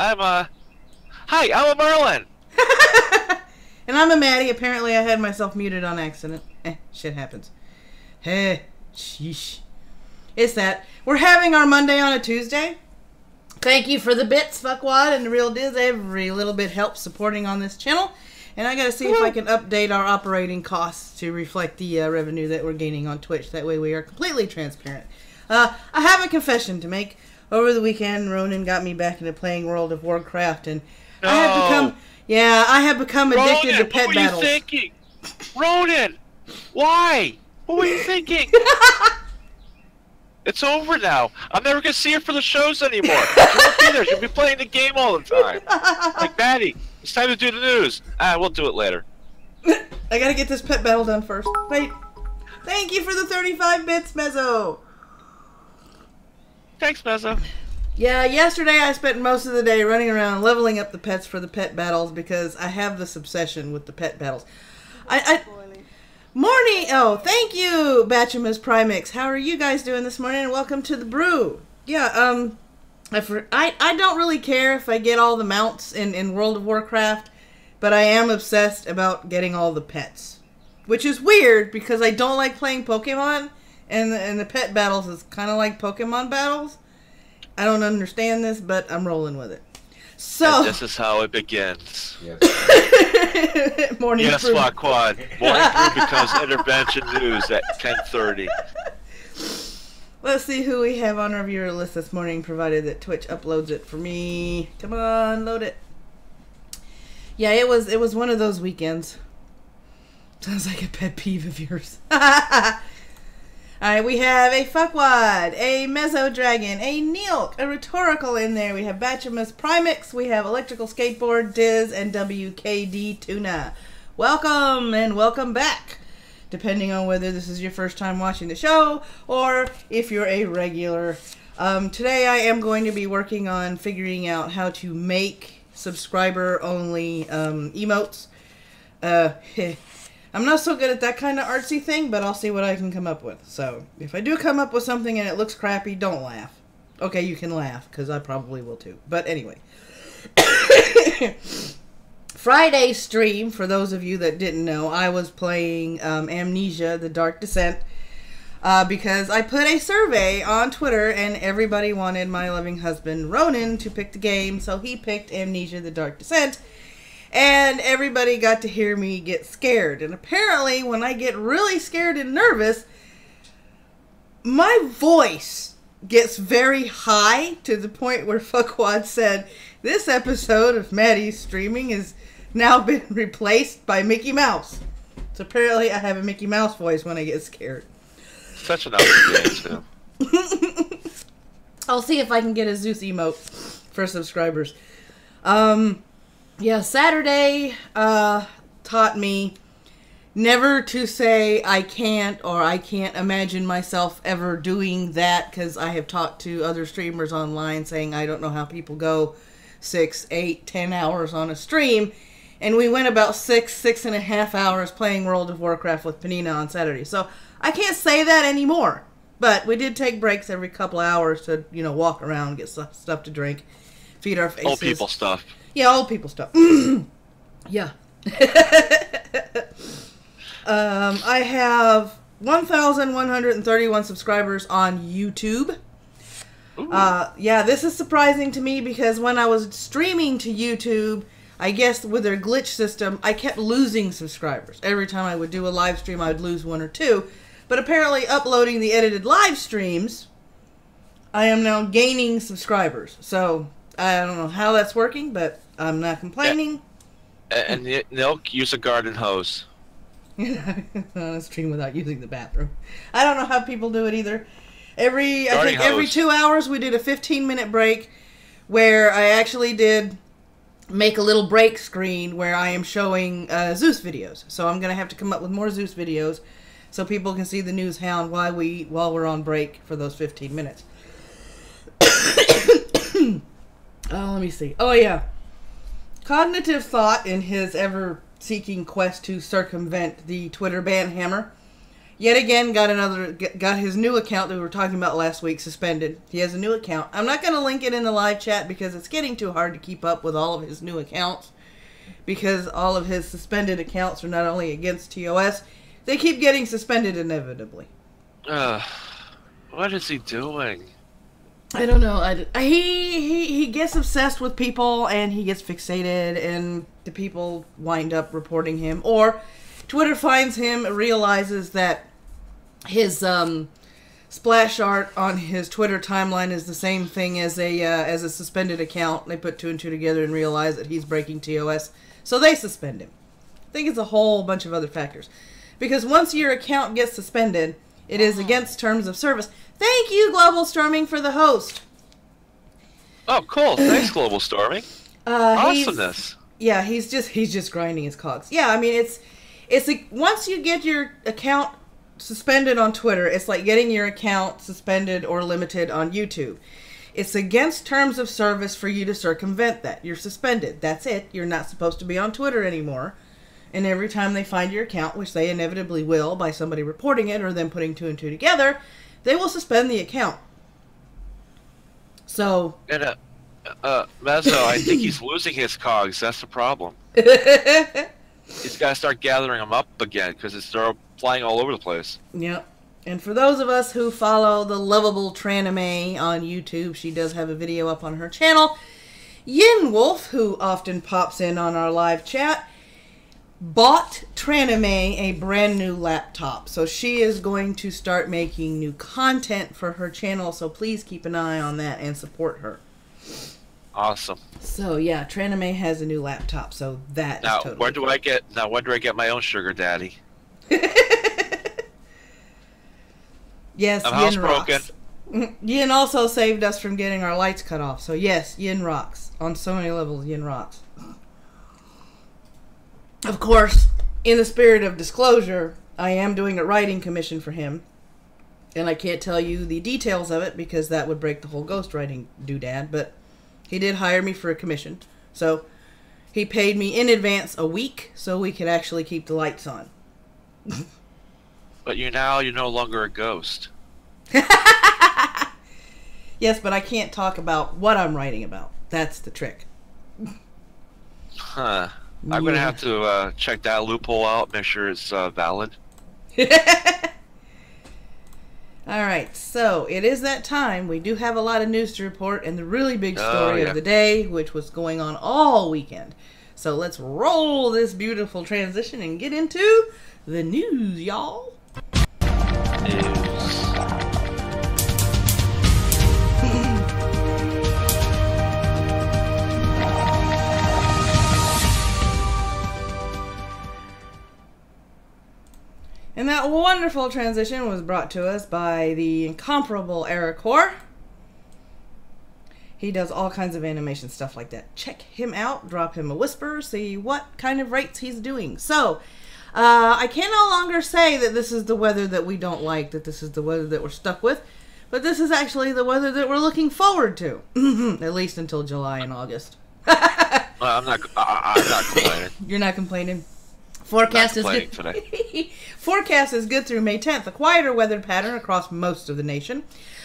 Hi, I'm a Merlin. And I'm a Maddie. Apparently I had myself muted on accident. Shit happens. Hey, sheesh. It's that. We're having our Monday on a Tuesday. Thank you for the bits, Fuckwad and the Real Diz. Every little bit helps supporting on this channel. And I gotta see if I can update our operating costs to reflect the revenue that we're gaining on Twitch. That way we are completely transparent. I have a confession to make. Over the weekend, Ronan got me back into playing World of Warcraft, and No. I have become addicted Ronan, to pet what were battles. you thinking? Ronan, why? What were you thinking? It's over now. I'm never gonna see her for the shows anymore. She won't be there. She'll be playing the game all the time. Like, Maddie, it's time to do the news. We'll do it later. I gotta get this pet battle done first. Wait. Thank you for the 35 bits, Mezzo. Thanks, Mezzo. Yeah, yesterday I spent most of the day running around leveling up the pets for the pet battles because I have this obsession with the pet battles. Morning! Oh, thank you, Batchamus Primix. How are you guys doing this morning? And welcome to the brew. Yeah, I don't really care if I get all the mounts in World of Warcraft, but I am obsessed about getting all the pets. Which is weird because I don't like playing Pokemon, and the pet battles is kind of like Pokemon battles. I don't understand this, but I'm rolling with it. So and this is how it begins. Yes. Morning yes, brew. Quad. Morning brew becomes intervention news at 10:30. Let's see who we have on our viewer list this morning, provided that Twitch uploads it for me. Come on, load it. Yeah, it was one of those weekends. Sounds like a pet peeve of yours. Alright, we have a Fuckwad, a Mezzo Dragon, a Neilk, a Rhetorical in there. We have Batchamus Primix, we have Electrical Skateboard, Diz, and WKD Tuna. Welcome and welcome back, depending on whether this is your first time watching the show or if you're a regular. Today I am going to be working on figuring out how to make subscriber-only emotes. I'm not so good at that kind of artsy thing, but I'll see what I can come up with. So, if I do come up with something and it looks crappy, don't laugh. Okay, you can laugh, because I probably will too. But anyway. Friday's stream, for those of you that didn't know, I was playing Amnesia, The Dark Descent, because I put a survey on Twitter, and everybody wanted my loving husband, Ronan, to pick the game, so he picked Amnesia, The Dark Descent. And everybody got to hear me get scared. And apparently, when I get really scared and nervous, my voice gets very high to the point where Fuckwad said, this episode of Maddie's streaming has now been replaced by Mickey Mouse. So apparently I have a Mickey Mouse voice when I get scared. Such an awesome game, too. I'll see if I can get a Zeus emote for subscribers. Yeah, Saturday taught me never to say I can't or I can't imagine myself ever doing that, because I have talked to other streamers online saying I don't know how people go 6, 8, 10 hours on a stream. And we went about 6.5 hours playing World of Warcraft with Panina on Saturday. So I can't say that anymore. But we did take breaks every couple of hours to, walk around, get stuff to drink, feed our faces. Old people stuff. Yeah, old people stuff. Yeah. I have 1,131 subscribers on YouTube. Yeah, this is surprising to me because when I was streaming to YouTube, I guess with their glitch system, I kept losing subscribers. Every time I would do a live stream, I would lose 1 or 2. But apparently uploading the edited live streams, I am now gaining subscribers. So I don't know how that's working, but I'm not complaining. Yeah. And Nilk, use a garden hose. I stream without using the bathroom. I don't know how people do it either. I think every 2 hours we did a 15-minute break where I actually did make a little break screen where I am showing Zeus videos. So I'm going to have to come up with more Zeus videos so people can see the news hound while we're on break for those 15 minutes. Let me see. Oh, yeah. Cognitive Thought, in his ever-seeking quest to circumvent the Twitter ban hammer, Yet again, got his new account that we were talking about last week suspended. He has a new account. I'm not going to link it in the live chat because it's getting too hard to keep up with all of his new accounts. Because all of his suspended accounts are not only against TOS, they keep getting suspended inevitably. What is he doing? I don't know. He gets obsessed with people and he gets fixated, and the people wind up reporting him, or Twitter finds him, realizes that his splash art on his Twitter timeline is the same thing as a suspended account. They put two and two together and realize that he's breaking TOS, so they suspend him. I think it's a whole bunch of other factors. Because once your account gets suspended, it is against terms of service. Thank you, Global Storming, for the host. Oh, cool. Thanks, Global Storming. Awesomeness. Yeah, he's just grinding his cogs. Yeah, I mean, it's like once you get your account suspended on Twitter, it's like getting your account suspended or limited on YouTube. It's against terms of service for you to circumvent that. You're suspended. That's it. You're not supposed to be on Twitter anymore. And every time they find your account, which they inevitably will by somebody reporting it or them putting two and two together, they will suspend the account. So... And, Mezzo, I think he's losing his cogs. That's the problem. He's got to start gathering them up again because they're flying all over the place. Yep. And for those of us who follow the lovable Tranime on YouTube, she does have a video up on her channel. Yin Wolf, who often pops in on our live chat, bought Tranime a brand new laptop. So she is going to start making new content for her channel. So please keep an eye on that and support her. Awesome. So yeah, Tranime has a new laptop, so that now, is totally when do I get my own sugar daddy? Yes, I'm Yin rocks. Yin also saved us from getting our lights cut off. So yes, Yin rocks. On so many levels, Yin rocks. Of course, in the spirit of disclosure, I am doing a writing commission for him. And I can't tell you the details of it because that would break the whole ghostwriting doodad, but he did hire me for a commission. So he paid me in advance a week so we could actually keep the lights on. But you're no longer a ghost. Yes, but I can't talk about what I'm writing about. That's the trick. Huh. I'm going to have to check that loophole out, make sure it's valid. Alright, so it is that time. We do have a lot of news to report and the really big story of the day, which was going on all weekend. So let's roll this beautiful transition and get into the news, y'all. News. And that wonderful transition was brought to us by the incomparable Ericor. He does all kinds of animation stuff like that. Check him out, drop him a whisper, see what kind of rates he's doing. So, I can no longer say that this is the weather that we don't like, that this is the weather that we're stuck with, but this is actually the weather that we're looking forward to, at least until July and August. I'm not complaining. You're not complaining? Forecast is good today. Forecast is good through May 10th. A quieter weather pattern across most of the nation.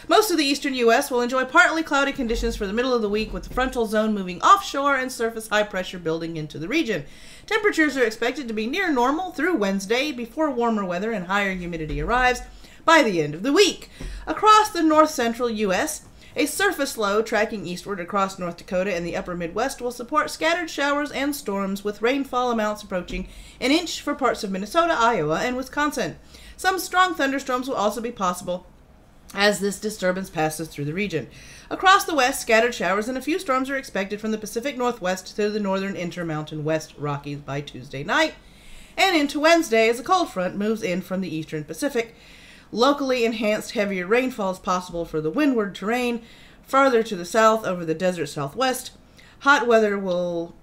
Most of the eastern U.S. will enjoy partly cloudy conditions for the middle of the week, with the frontal zone moving offshore and surface high pressure building into the region. Temperatures are expected to be near normal through Wednesday before warmer weather and higher humidity arrives by the end of the week. Across the north-central U.S., a surface low tracking eastward across North Dakota and the upper Midwest will support scattered showers and storms, with rainfall amounts approaching an inch for parts of Minnesota, Iowa, and Wisconsin. Some strong thunderstorms will also be possible as this disturbance passes through the region. Across the west, scattered showers and a few storms are expected from the Pacific Northwest to the northern Intermountain West Rockies by Tuesday night and into Wednesday as a cold front moves in from the eastern Pacific. Locally enhanced heavier rainfall is possible for the windward terrain farther to the south over the desert southwest. Hot weather will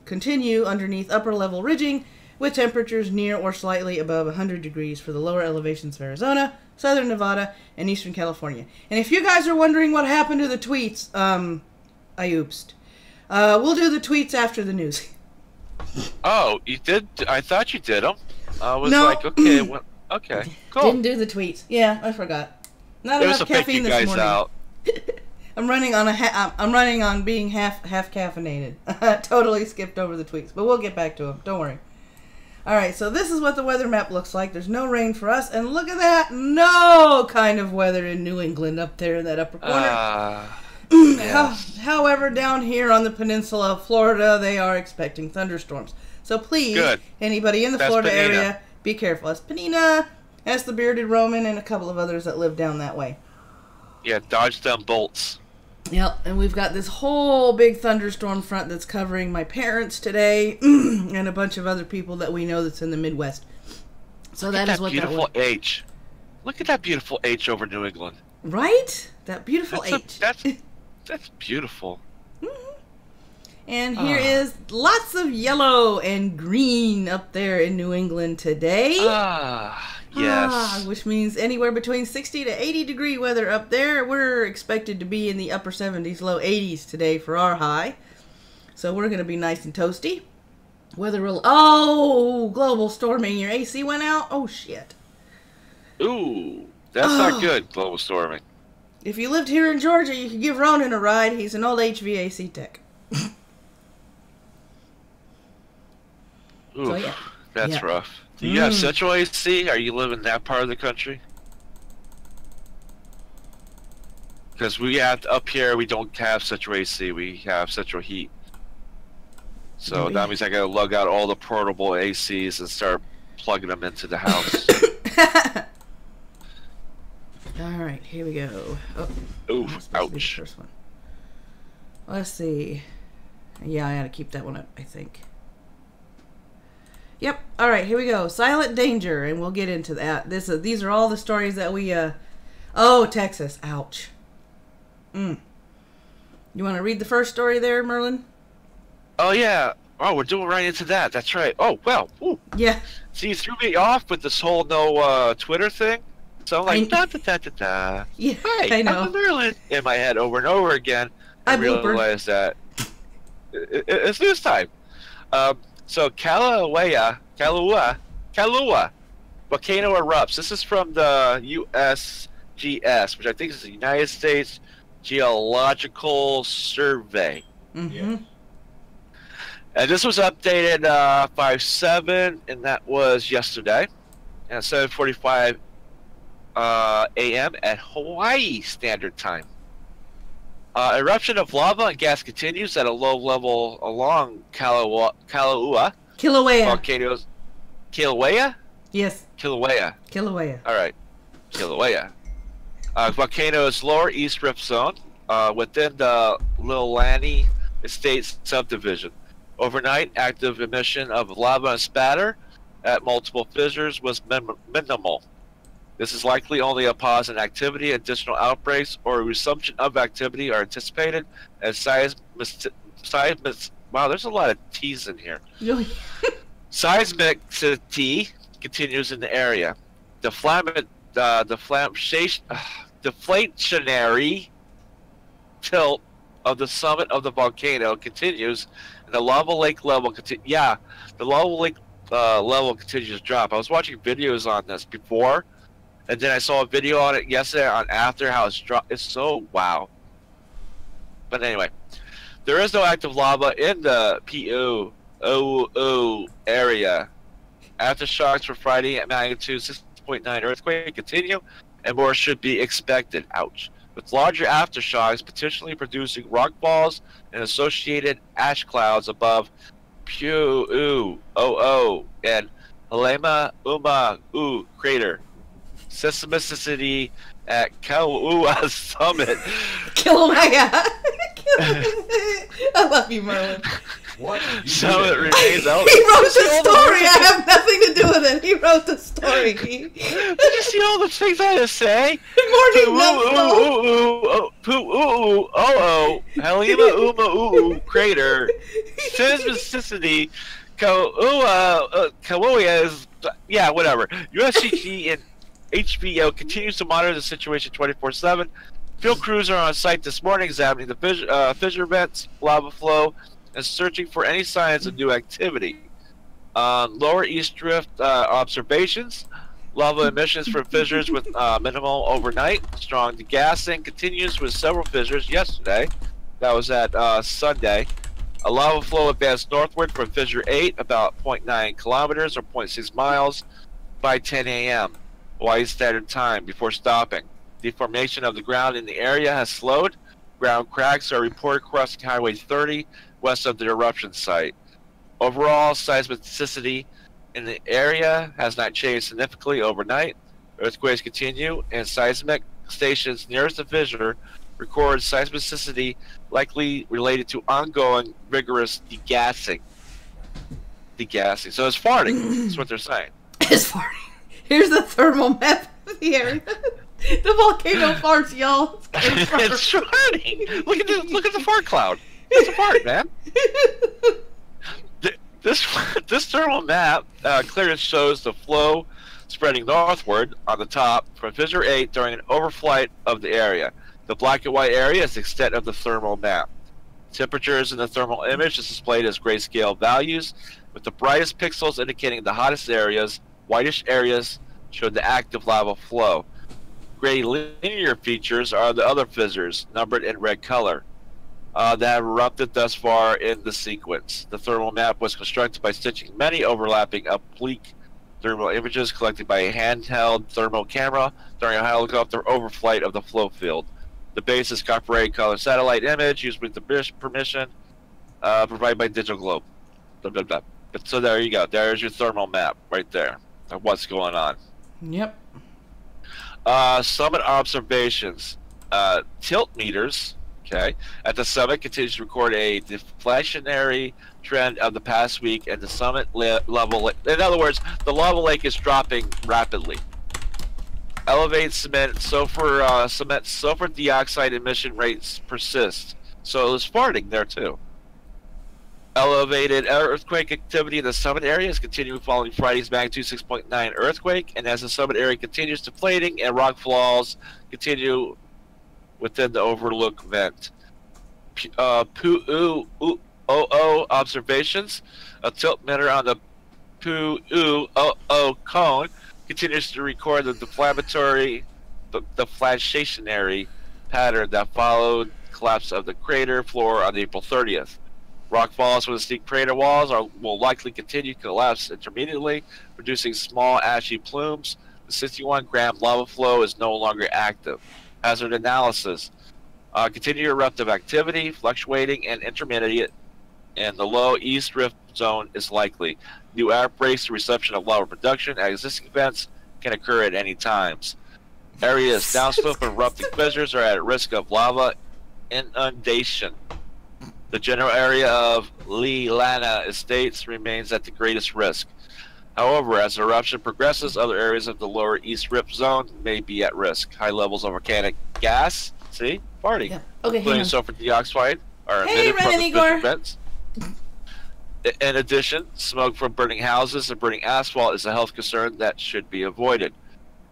continue underneath upper level ridging, with temperatures near or slightly above 100 degrees for the lower elevations of Arizona, southern Nevada, and eastern California. And if you guys are wondering what happened to the tweets, I oopsed. We'll do the tweets after the news. Oh, you did? I thought you did them. I was No. like, okay, what? Okay, cool. Didn't do the tweets. Yeah, I forgot. Not It was enough to pick caffeine you this guys morning. out. I'm running on being half caffeinated. Totally skipped over the tweets, but we'll get back to them. Don't worry. All right, so this is what the weather map looks like. There's no rain for us, and look at that, no kind of weather in New England up there in that upper corner. Yes. However, down here on the peninsula of Florida, they are expecting thunderstorms. So please, Good. Anybody in the That's Florida Panina. area, be careful. That's Panina, that's the Bearded Roman, and a couple of others that live down that way. Yeah, dodge them bolts. Yep, and we've got this whole big thunderstorm front that's covering my parents today, and a bunch of other people that we know that's in the Midwest. So that is what that beautiful was. H. Look at that beautiful H over New England. Right? That beautiful H. That's beautiful. And here is lots of yellow and green up there in New England today. Yes. Which means anywhere between 60 to 80 degree weather up there. We're expected to be in the upper 70s, low 80s today for our high. So we're going to be nice and toasty. Weather will... Oh, global storming. Your AC went out? Oh, shit. Ooh, that's not good, global storming. If you lived here in Georgia, you could give Ronan a ride. He's an old HVAC tech. Ooh, So, yeah. that's rough. Do you have central AC? Are you living in that part of the country? Because we have up here, we don't have central AC. We have central heat. So that means I gotta lug out all the portable ACs and start plugging them into the house. All right, here we go. Ooh, ouch. The ouch. first one. Let's see. Yeah, I gotta keep that one up, I think. Yep. All right, here we go. Silent danger, and we'll get into that. These are all the stories that we. Oh, Texas. Ouch. You want to read the first story there, Merlin? Oh yeah. Oh, we're doing right into that. That's right. Oh well. Ooh. Yeah. See, you threw me off with this whole no Twitter thing. So I'm like, da da da da da. Yeah, Hi, I know. I'm Merlin in my head over and over again. I realized that it's news time. So Kailua volcano erupts. This is from the USGS, which I think is the United States Geological Survey. Mm-hmm. And this was updated 5/7, and that was yesterday, at 7:45 a.m. at Hawaii Standard Time. Eruption of lava and gas continues at a low level along Kilauea. Volcanoes. Kilauea? Yes. Kilauea. Kilauea. All right. Kilauea. Volcano's lower east rift zone within the Leilani Estate subdivision. Overnight, active emission of lava and spatter at multiple fissures was minimal. This is likely only a pause in activity. Additional outbreaks or a resumption of activity are anticipated as wow, there's a lot of T's in here. Seismicity continues in the area. Deflationary tilt of the summit of the volcano continues, and the lava lake level the lava lake level continues to drop. I was watching videos on this before, and then I saw a video on it yesterday on after how it's dropped. It's so wow. But anyway, there is no active lava in the POOO area. Aftershocks for Friday at magnitude 6.9 earthquake continue, and more should be expected. Ouch. With larger aftershocks potentially producing rock falls and associated ash clouds above Pu'u'o'o and Maddy-MWM crater. Seismicity at Kailua Summit. Kilauea. I love you, Merlin. What? Summit remains He out. wrote the story. I have nothing to do with it. He wrote the story. Did you see all the things I had to say? Good morning, Nutsville. Maddy-MWM crater. Seismicity. Kailua is whatever. USGS and HBO continues to monitor the situation 24/7. Field crews are on site this morning examining the fissure vents, lava flow, and searching for any signs of new activity. Lower East Drift observations. Lava emissions from fissures with minimal overnight. Strong degassing continues with several fissures yesterday. That was at Sunday. A lava flow advanced northward from Fissure 8, about 0.9 kilometers or 0.6 miles by 10 a.m. Hawaii Standard Time, before stopping. Deformation of the ground in the area has slowed. Ground cracks are reported crossing Highway 30 west of the eruption site. Overall, seismicity in the area has not changed significantly overnight. Earthquakes continue, and seismic stations nearest the fissure record seismicity likely related to ongoing rigorous degassing. So it's farting. That's what they're saying. It's farting. Here's the thermal map of the area. The volcano farts, y'all. It's farting. Look at the fart cloud. It's a fart, man. This thermal map clearly shows the flow spreading northward on the top from Fissure 8 during an overflight of the area. The black and white area is the extent of the thermal map. Temperatures in the thermal image is displayed as grayscale values, with the brightest pixels indicating the hottest areas. Whitish areas show the active lava flow. Gray linear features are the other fissures, numbered in red color, that have erupted thus far in the sequence. The thermal map was constructed by stitching many overlapping oblique thermal images collected by a handheld thermal camera during a helicopter overflight of the flow field. The base is copyrighted color satellite image used with the permission provided by Digital Globe. Blah, blah, blah. But so there you go. There's your thermal map right there of what's going on. Yep. Summit observations. Tilt meters, okay, at the summit continues to record a deflationary trend of the past week, and the summit level, in other words, the lava lake is dropping rapidly. Elevated cement sulfur dioxide emission rates persist. So it was farting there too. Elevated earthquake activity in the summit area is continuing following Friday's magnitude 6.9 earthquake, and as the summit area continues deflating and rock falls continue within the overlook vent. Pu'u observations. A tilt meter on the Pu'u cone continues to record the deflationary pattern that followed collapse of the crater floor on April 30th. Rock falls from the steep crater walls will likely continue to collapse intermittently, producing small ashy plumes. The 61-gram lava flow is no longer active. Hazard analysis. Continued eruptive activity, fluctuating and intermittent, and the low east rift zone is likely. New outbreaks and reception of lava production at existing vents can occur at any times. Areas downslope of erupting fissures are at risk of lava inundation. The general area of Leilani Estates remains at the greatest risk. However, as eruption progresses, other areas of the lower east rift zone may be at risk. High levels of volcanic gas, see, farting, yeah. Okay, including sulfur dioxide, are emitted from the fissure vents. In addition, smoke from burning houses and burning asphalt is a health concern that should be avoided.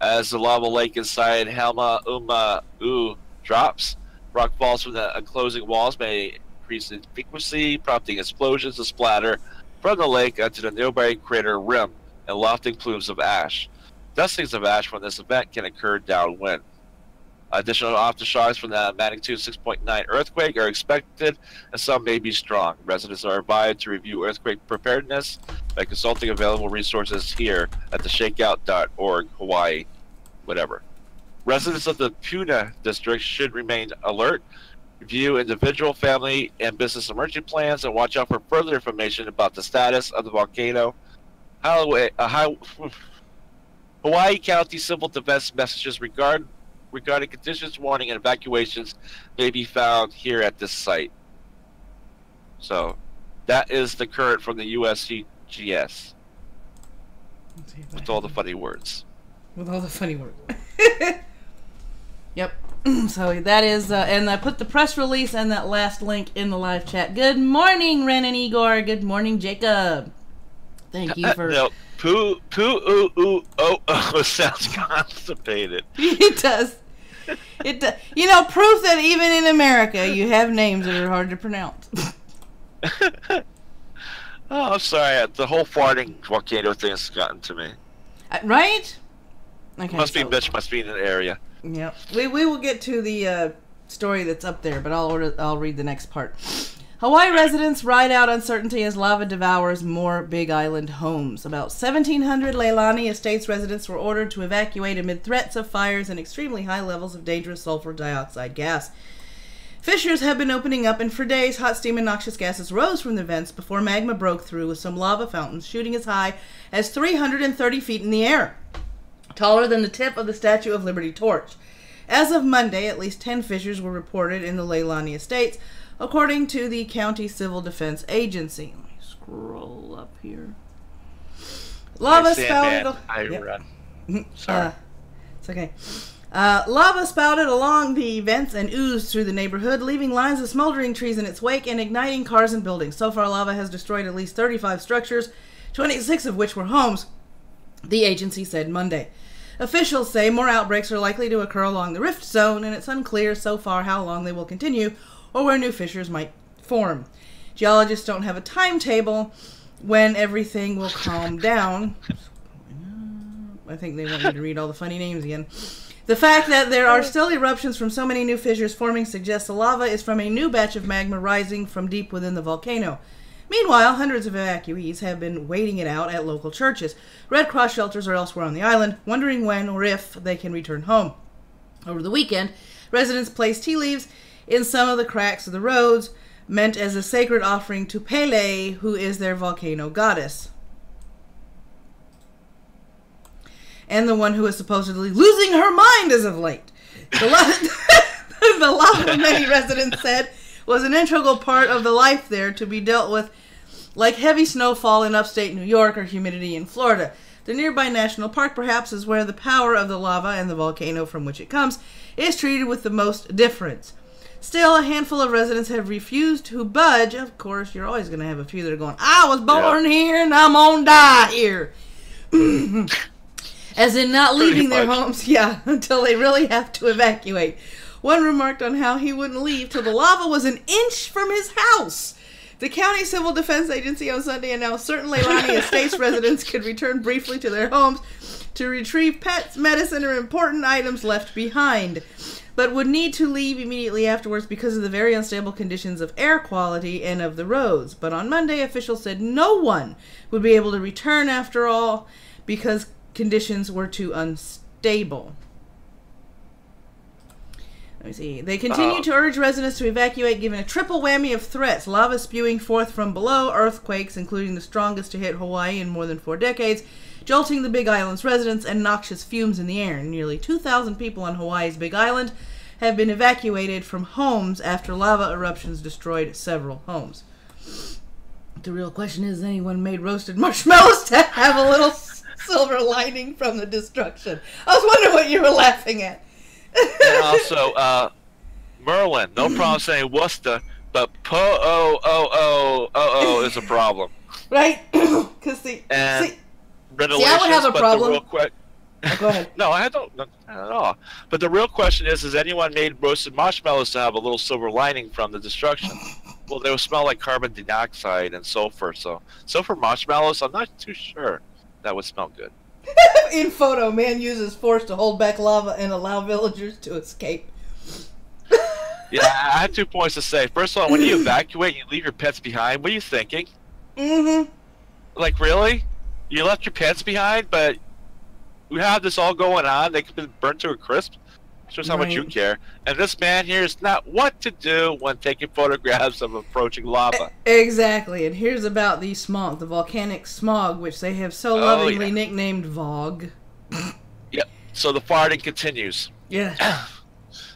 As the lava lake inside Helma-Uma'u drops, rock falls from the enclosing walls may increase in frequency, prompting explosions to splatter from the lake onto the nearby crater rim and lofting plumes of ash. Dustings of ash from this event can occur downwind. Additional aftershocks from the magnitude 6.9 earthquake are expected, and some may be strong. Residents are advised to review earthquake preparedness by consulting available resources here at the shakeout.org, Hawaii, whatever. Residents of the Puna district should remain alert, review individual, family, and business emergency plans, and watch out for further information about the status of the volcano. Hawaii County Civil Defense messages regarding conditions, warning, and evacuations may be found here at this site. So, that is the current from the USGS. With all the funny words. With all the funny words. Yep. So that is, and I put the press release and that last link in the live chat. Good morning, Ren and Igor. Good morning, Jacob. Thank you for... No, sounds constipated. It does. It does. You know, proof that even in America you have names that are hard to pronounce. Oh, I'm sorry. The whole farting volcano thing has gotten to me. Right? Okay, Must be Mitch. Must be in the area. Yep. We will get to the story that's up there, but I'll read the next part. Hawaii residents ride out uncertainty as lava devours more Big Island homes. About 1,700 Leilani Estates residents were ordered to evacuate amid threats of fires and extremely high levels of dangerous sulfur dioxide gas. Fissures have been opening up, and for days, hot steam and noxious gases rose from the vents before magma broke through, with some lava fountains shooting as high as 330 feet in the air, taller than the tip of the Statue of Liberty torch. As of Monday, at least 10 fissures were reported in the Leilani Estates, according to the County Civil Defense Agency. Let me scroll up here. Lava spouted. Sorry. It's okay. Lava spouted along the vents and oozed through the neighborhood, leaving lines of smoldering trees in its wake and igniting cars and buildings. So far, lava has destroyed at least 35 structures, 26 of which were homes, the agency said Monday. Officials say more outbreaks are likely to occur along the rift zone, and it's unclear so far how long they will continue or where new fissures might form. Geologists don't have a timetable when everything will calm down. I think they want me to read all the funny names again. The fact that there are still eruptions from so many new fissures forming suggests the lava is from a new batch of magma rising from deep within the volcano. Meanwhile, hundreds of evacuees have been waiting it out at local churches. Red Cross shelters are elsewhere on the island, wondering when or if they can return home. Over the weekend, residents placed tea leaves in some of the cracks of the roads, meant as a sacred offering to Pele, who is their volcano goddess, and the one who is supposedly losing her mind as of late. The lava, many residents said, was an integral part of the life there, to be dealt with like heavy snowfall in upstate New York or humidity in Florida. The nearby national park, perhaps, is where the power of the lava and the volcano from which it comes is treated with the most deference. Still, a handful of residents have refused to budge. Of course, you're always going to have a few that are going, I was born here and I'm going to die here. As in not leaving their homes, until they really have to evacuate. One remarked on how he wouldn't leave till the lava was an inch from his house. The County Civil Defense Agency on Sunday announced certain Leilani Estates residents could return briefly to their homes to retrieve pets, medicine, or important items left behind, but would need to leave immediately afterwards because of the very unstable conditions of air quality and of the roads. But on Monday, officials said no one would be able to return after all because conditions were too unstable. Let me see. They continue to urge residents to evacuate, given a triple whammy of threats: lava spewing forth from below, earthquakes, including the strongest to hit Hawaii in more than 4 decades, jolting the Big Island's residents, and noxious fumes in the air. Nearly 2,000 people on Hawaii's Big Island have been evacuated from homes after lava eruptions destroyed several homes. The real question is, anyone made roasted marshmallows to have a little silver lining from the destruction? I was wondering what you were laughing at. And also, Merlin, no problem saying Worcester, but po-o-o-o-o-o is a problem. Right? Because I would have a problem. Real quick, go ahead. No, I don't, not at all. But the real question is, has anyone made roasted marshmallows to have a little silver lining from the destruction? Well, they will smell like carbon dioxide and sulfur. So sulfur marshmallows, I'm not too sure that would smell good. In photo, man uses force to hold back lava and allow villagers to escape. Yeah, I have 2 points to say. First of all, when you evacuate, you leave your pets behind. What are you thinking? Mm-hmm. Like, really? You left your pets behind, but we have this all going on. They could be burnt to a crisp. Shows how much you care. And this man here is not what to do when taking photographs of approaching lava. Exactly. And here's about the smog, the volcanic smog, which they have so lovingly nicknamed VOG. Yep. So the farting continues. Yeah.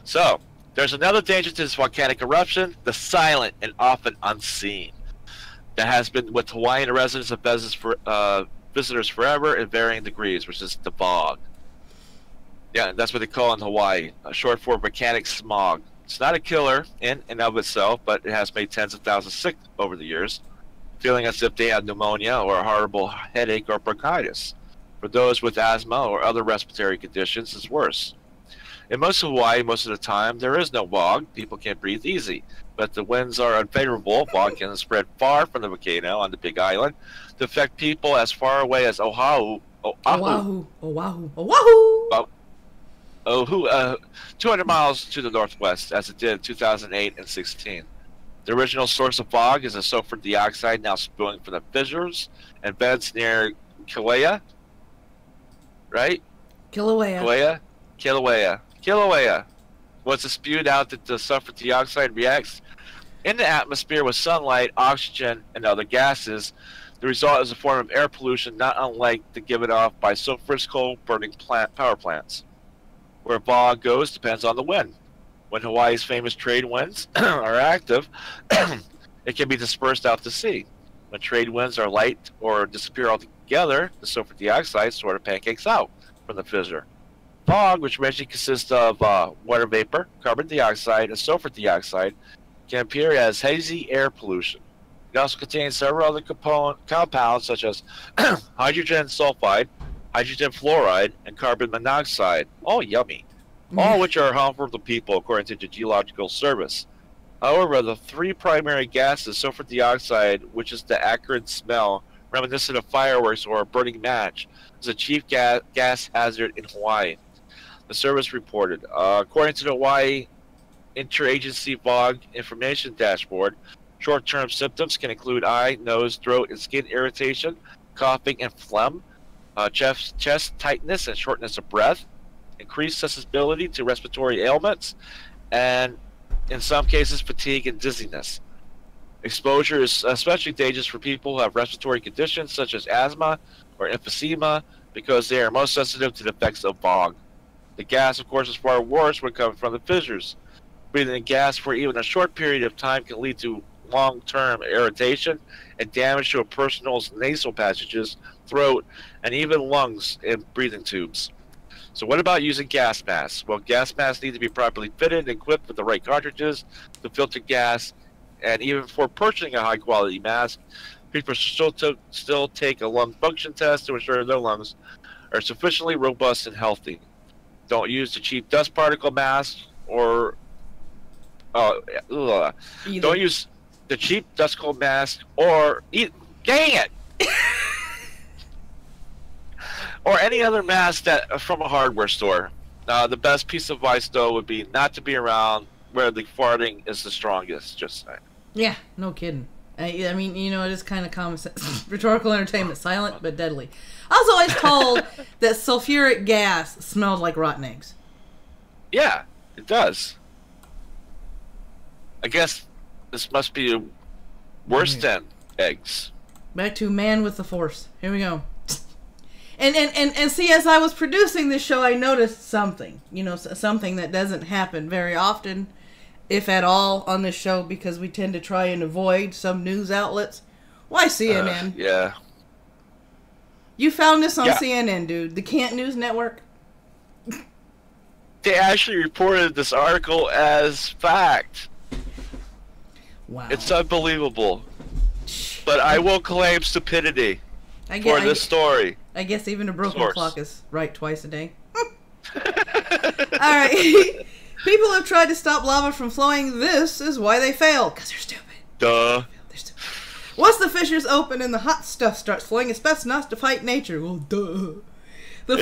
So, there's another danger to this volcanic eruption, the silent and often unseen, that has been with Hawaiian residents and visitors forever in varying degrees, which is the VOG. Yeah, that's what they call in Hawaii, short for volcanic smog. It's not a killer in and of itself, but it has made tens of thousands sick over the years, feeling as if they had pneumonia or a horrible headache or bronchitis. For those with asthma or other respiratory conditions, it's worse. In most of Hawaii, most of the time, there is no fog. People can't breathe easy. But the winds are unfavorable. Fog can spread far from the volcano on the Big Island to affect people as far away as Oahu Oahu. Oahu. Oahu. Well, Oahu, 200 miles to the northwest, as it did in 2008 and 16. The original source of fog is a sulfur dioxide now spewing from the fissures and beds near Kilauea, right? Kilauea. Once it's spewed out that the sulfur dioxide reacts in the atmosphere with sunlight, oxygen, and other gases. The result is a form of air pollution not unlike the given off by sulfurous coal-burning power plants. Where fog goes depends on the wind. When Hawaii's famous trade winds are active, it can be dispersed out to sea. When trade winds are light or disappear altogether, the sulfur dioxide sort of pancakes out from the fissure. Fog, which mainly consists of water vapor, carbon dioxide, and sulfur dioxide, can appear as hazy air pollution. It also contains several other compounds such as hydrogen sulfide, hydrogen fluoride, and carbon monoxide. All yummy. All which are harmful to people according to the Geological Service. However, the three primary gases, sulfur dioxide, which is the acrid smell reminiscent of fireworks or a burning match, is a chief gas hazard in Hawaii. The service reported. According to the Hawaii Interagency Fog Information Dashboard, short-term symptoms can include eye, nose, throat, and skin irritation, coughing and phlegm, chest tightness and shortness of breath, increased susceptibility to respiratory ailments, and in some cases fatigue and dizziness. Exposure is especially dangerous for people who have respiratory conditions such as asthma or emphysema because they are most sensitive to the effects of fog. The gas, of course, is far worse when coming from the fissures. Breathing in gas for even a short period of time can lead to long-term irritation and damage to a person's nasal passages, throat, and even lungs and breathing tubes. So what about using gas masks? Well, gas masks need to be properly fitted and equipped with the right cartridges to filter gas, and even before purchasing a high-quality mask, people should still take a lung function test to ensure their lungs are sufficiently robust and healthy. Don't use the cheap dust particle mask or don't use the cheap dust cold mask or dang it or any other mask that from a hardware store. The best piece of advice though would be not to be around where the farting is the strongest. Just saying. Yeah, no kidding. I mean, you know, it is kind of common sense. Rhetorical entertainment, silent but deadly. I was always told that sulfuric gas smelled like rotten eggs. Yeah, it does. I guess this must be worse than eggs. Back to Man with the Force. Here we go. And see, as I was producing this show, I noticed something. You know, something that doesn't happen very often, if at all, on this show, because we tend to try and avoid some news outlets. Why CNN? Yeah. You found this on CNN, dude. The Can't News Network. They actually reported this article as fact. Wow. It's unbelievable. But I will claim stupidity for this story. I guess even a broken clock is right twice a day. Alright. People have tried to stop lava from flowing. This is why they failed. Because they're stupid. Duh. They're stupid. Once the fissures open and the hot stuff starts flowing, it's best not to fight nature. Well, duh. The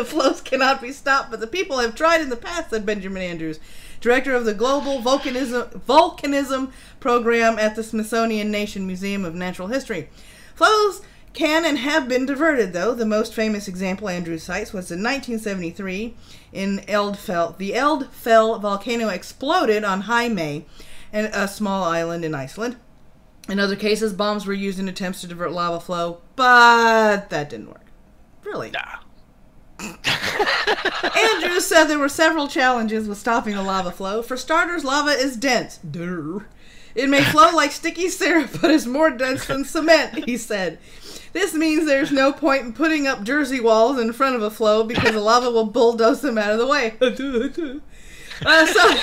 flows cannot be stopped, but the people have tried in the past, said Benjamin Andrews, director of the Global Volcanism Program at the Smithsonian Nation Museum of Natural History. Flows can and have been diverted, though. The most famous example Andrews cites was in 1973 in Eldfell. The Eldfell volcano exploded on High May, a small island in Iceland. In other cases, bombs were used in attempts to divert lava flow, but that didn't work. Really? Nah. Andrews said there were several challenges with stopping the lava flow. For starters, lava is dense. Durr. It may flow like sticky syrup, but is more dense than cement, he said. This means there's no point in putting up Jersey walls in front of a flow because the lava will bulldoze them out of the way. Some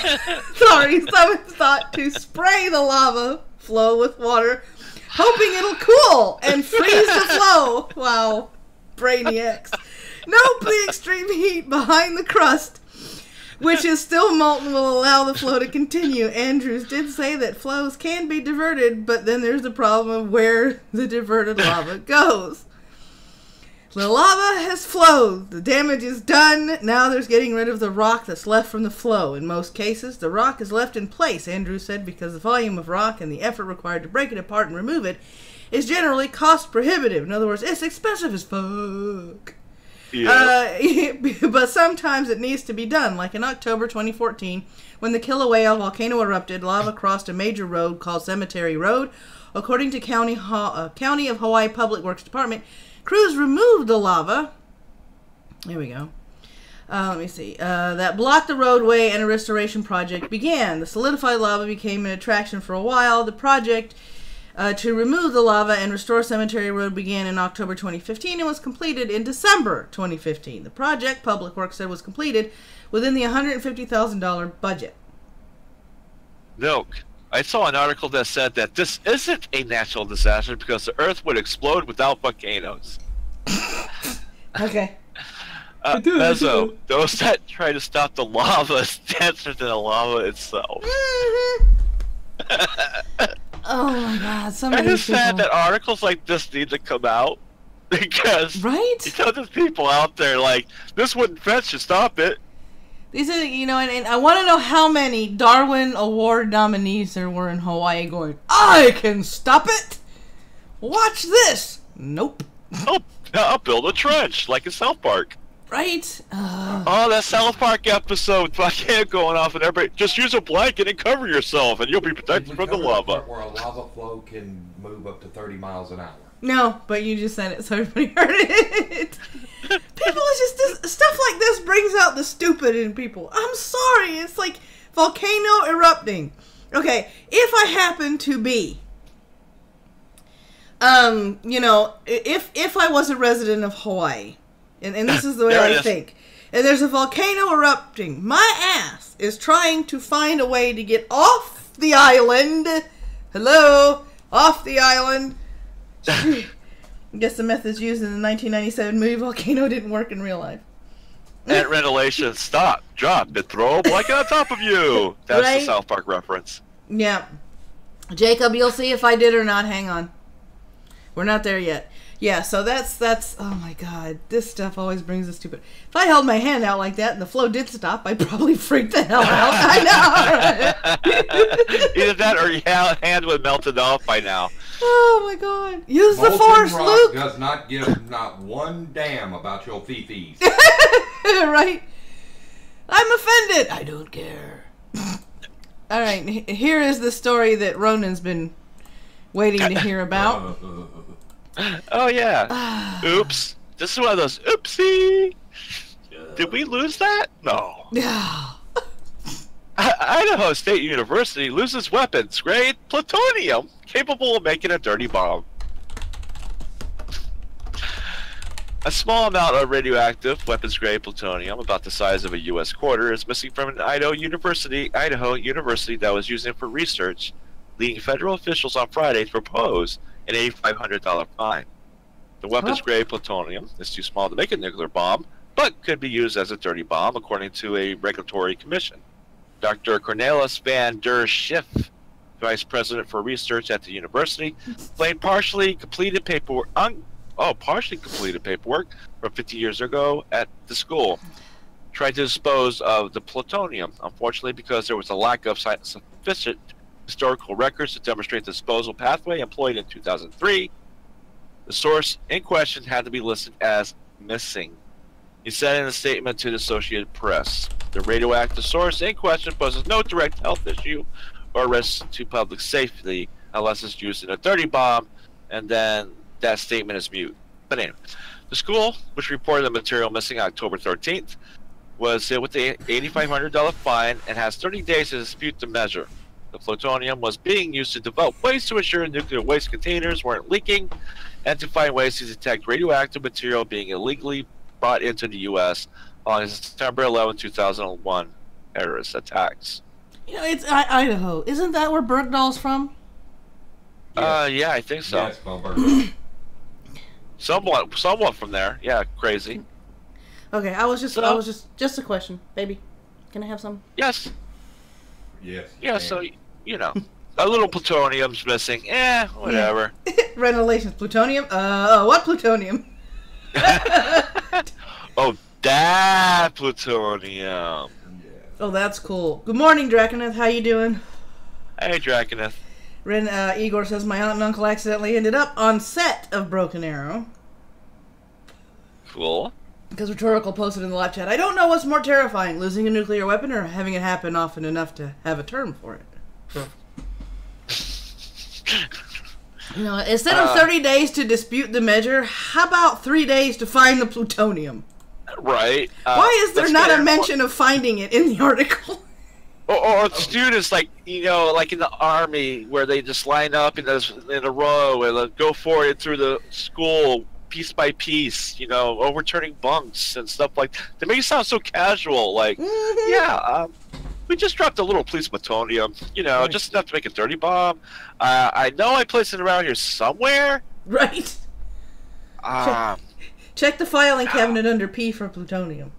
thought to spray the lava flow with water, hoping it'll cool and freeze the flow. Wow, brainiacs. Nope, the extreme heat behind the crust, which is still molten, will allow the flow to continue. Andrews did say that flows can be diverted, but then there's the problem of where the diverted lava goes. The lava has flowed. The damage is done. Now there's getting rid of the rock that's left from the flow. In most cases, the rock is left in place, Andrew said, because the volume of rock and the effort required to break it apart and remove it is generally cost prohibitive. In other words, it's expensive as fuck. Yeah. But sometimes it needs to be done, like in October 2014, when the Kilauea volcano erupted, lava crossed a major road called Cemetery Road. According to County of Hawaii Public Works Department, crews removed the lava. Here we go. Let me see. That blocked the roadway, and a restoration project began. The solidified lava became an attraction for a while. The project to remove the lava and restore Cemetery Road began in October 2015 and was completed in December 2015. The project, Public Works said, was completed within the $150,000 budget. Milk. I saw an article that said that this isn't a natural disaster because the Earth would explode without volcanoes. Okay. Mezzo, those that try to stop the lava is denser than the lava itself. Oh my God! I just sad that articles like this need to come out because there's people out there like this wouldn't fetch to stop it. These are, and I want to know how many Darwin Award nominees there were in Hawaii going, I can stop it! Watch this! Nope. I'll build a trench, like in South Park. Right? Oh, that South Park episode, volcano going off and everybody, just use a blanket and cover yourself and you'll be protected from the lava. Where a lava flow can move up to 30 miles an hour. No, but you just said it so everybody heard it. People, it's just stuff like this brings out the stupid in people. I'm sorry, it's like volcano erupting. Okay, if I happen to be, if I was a resident of Hawaii, and this is the way I think, and there's a volcano erupting, my ass is trying to find a way to get off the island. Hello, off the island. I guess the methods used in the 1997 movie Volcano didn't work in real life. And ventilation, stop, drop, and throw a blanket on top of you. That's the South Park reference. Yeah. Jacob, you'll see if I did or not. Hang on. We're not there yet. Yeah, so that's oh my God, this stuff always brings us stupid. If I held my hand out like that and the flow did stop, I'd probably freak the hell out. I know. Either that or your hand would melted off by now. Oh my God! Use the force, rock Luke. Does not give not one damn about your fifis. Right? I'm offended. I don't care. All right, here is the story that Ronan's been waiting to hear about. Oh yeah. Oops. This is one of those. Oopsie. Did we lose that? No. Idaho State University loses weapons grade plutonium capable of making a dirty bomb. A small amount of radioactive weapons grade plutonium, about the size of a U.S. quarter, is missing from an Idaho University that was using it for research, leading federal officials on Friday to propose an $8,500 fine. The weapons grade plutonium is too small to make a nuclear bomb, but could be used as a dirty bomb, according to a regulatory commission. Dr. Cornelis van der Schiff, Vice President for Research at the university, explained partially completed paperwork from 50 years ago at the school. Tried to dispose of the plutonium, unfortunately, because there was a lack of sufficient historical records to demonstrate the disposal pathway employed in 2003. The source in question had to be listed as missing. He said in a statement to the Associated Press, the radioactive source in question poses no direct health issue or risk to public safety unless it's used in a dirty bomb, and then that statement is mute. But anyway, the school, which reported the material missing October 13th, was hit with the $8,500 fine and has 30 days to dispute the measure. The plutonium was being used to develop ways to ensure nuclear waste containers weren't leaking and to find ways to detect radioactive material being illegally brought into the U.S. on September 11, 2001 terrorist attacks. It's Idaho. Isn't that where Bergdahl's from? Yeah, I think so. Yes, Bergdahl. Somewhat from there. Yeah, crazy. Okay, I was just a question, baby. Can I have some? Yes. Yes. Yeah, so, a little plutonium's missing. Whatever. Renovations plutonium? What plutonium? Oh, that plutonium. Oh, that's cool. Good morning, Draconeth. How you doing? Hey, Draconeth. Igor says my aunt and uncle accidentally ended up on set of Broken Arrow. Cool. Because Rhetorical posted in the live chat, I don't know what's more terrifying, losing a nuclear weapon or having it happen often enough to have a term for it. You know, instead of 30 days to dispute the measure, how about 3 days to find the plutonium? Right. Why is there not a mention of finding it in the article? Or students, like, you know, like in the army, where they just line up in a row and go forward through the school piece by piece, you know, overturning bunks and stuff like that. They make it sound so casual, like, we just dropped a little police plutonium, you know, just enough to make a dirty bomb. I know I placed it around here somewhere. Right. Check the filing cabinet under P for plutonium.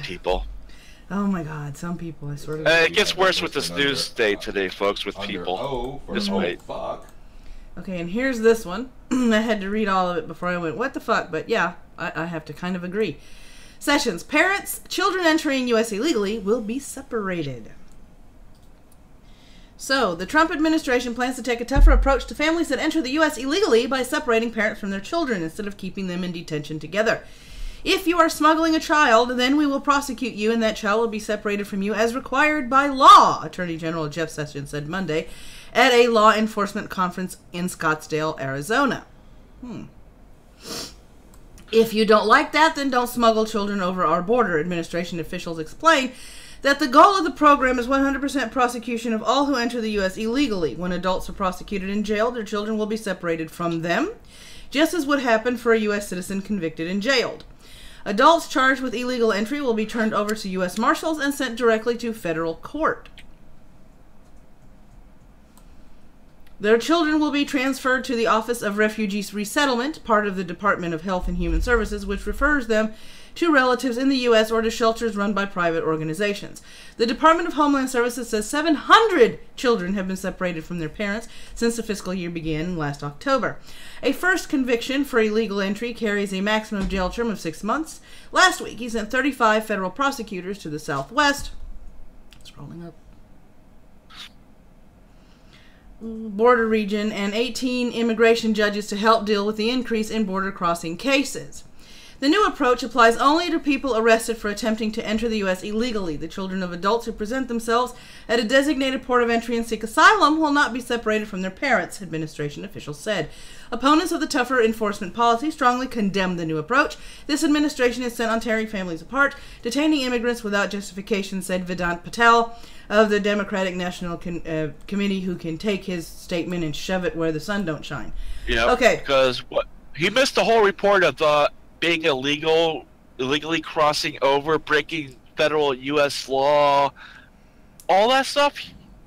People. Oh my God, some people, I sort of. It gets worse with this news day today, folks, with people. Just wait. Fuck. Okay, and here's this one. I had to read all of it before I went, what the fuck? But yeah, I have to kind of agree. Sessions. Parents, children entering U.S. illegally will be separated. So, the Trump administration plans to take a tougher approach to families that enter the U.S. illegally by separating parents from their children instead of keeping them in detention together. If you are smuggling a child, then we will prosecute you and that child will be separated from you as required by law, Attorney General Jeff Sessions said Monday at a law enforcement conference in Scottsdale, Arizona. If you don't like that, then don't smuggle children over our border. Administration officials explained that the goal of the program is 100% prosecution of all who enter the U.S. illegally. When adults are prosecuted and jailed, their children will be separated from them, just as would happen for a U.S. citizen convicted and jailed. Adults charged with illegal entry will be turned over to U.S. Marshals and sent directly to federal court. Their children will be transferred to the Office of Refugees Resettlement, part of the Department of Health and Human Services, which refers them to relatives in the U.S. or to shelters run by private organizations. The Department of Homeland Services says 700 children have been separated from their parents since the fiscal year began last October. A first conviction for illegal entry carries a maximum jail term of 6 months. Last week, he sent 35 federal prosecutors to the Southwest. Scrolling up. Border region and 18 immigration judges to help deal with the increase in border crossing cases. The new approach applies only to people arrested for attempting to enter the U.S. illegally. The children of adults who present themselves at a designated port of entry and seek asylum will not be separated from their parents, administration officials said. Opponents of the tougher enforcement policy strongly condemn the new approach. This administration is sent on tearing families apart, detaining immigrants without justification, said Vedant Patel of the Democratic National Committee, who can take his statement and shove it where the sun don't shine. Yeah. Okay. Because he missed the whole report of being illegally crossing over, breaking federal U.S. law, all that stuff,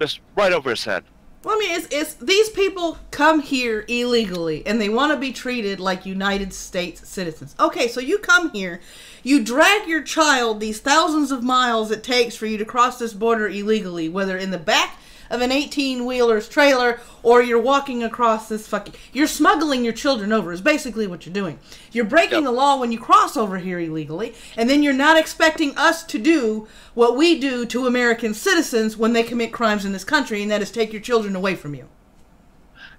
just right over his head. Well, I mean, it's these people come here illegally, and they want to be treated like United States citizens. Okay, so you come here, you drag your child these thousands of miles it takes for you to cross this border illegally, whether in the back of an 18-wheeler's trailer or you're walking across this you're smuggling your children over is basically what you're doing. You're breaking the law when you cross over here illegally, and then you're not expecting us to do what we do to American citizens when they commit crimes in this country, and that is take your children away from you.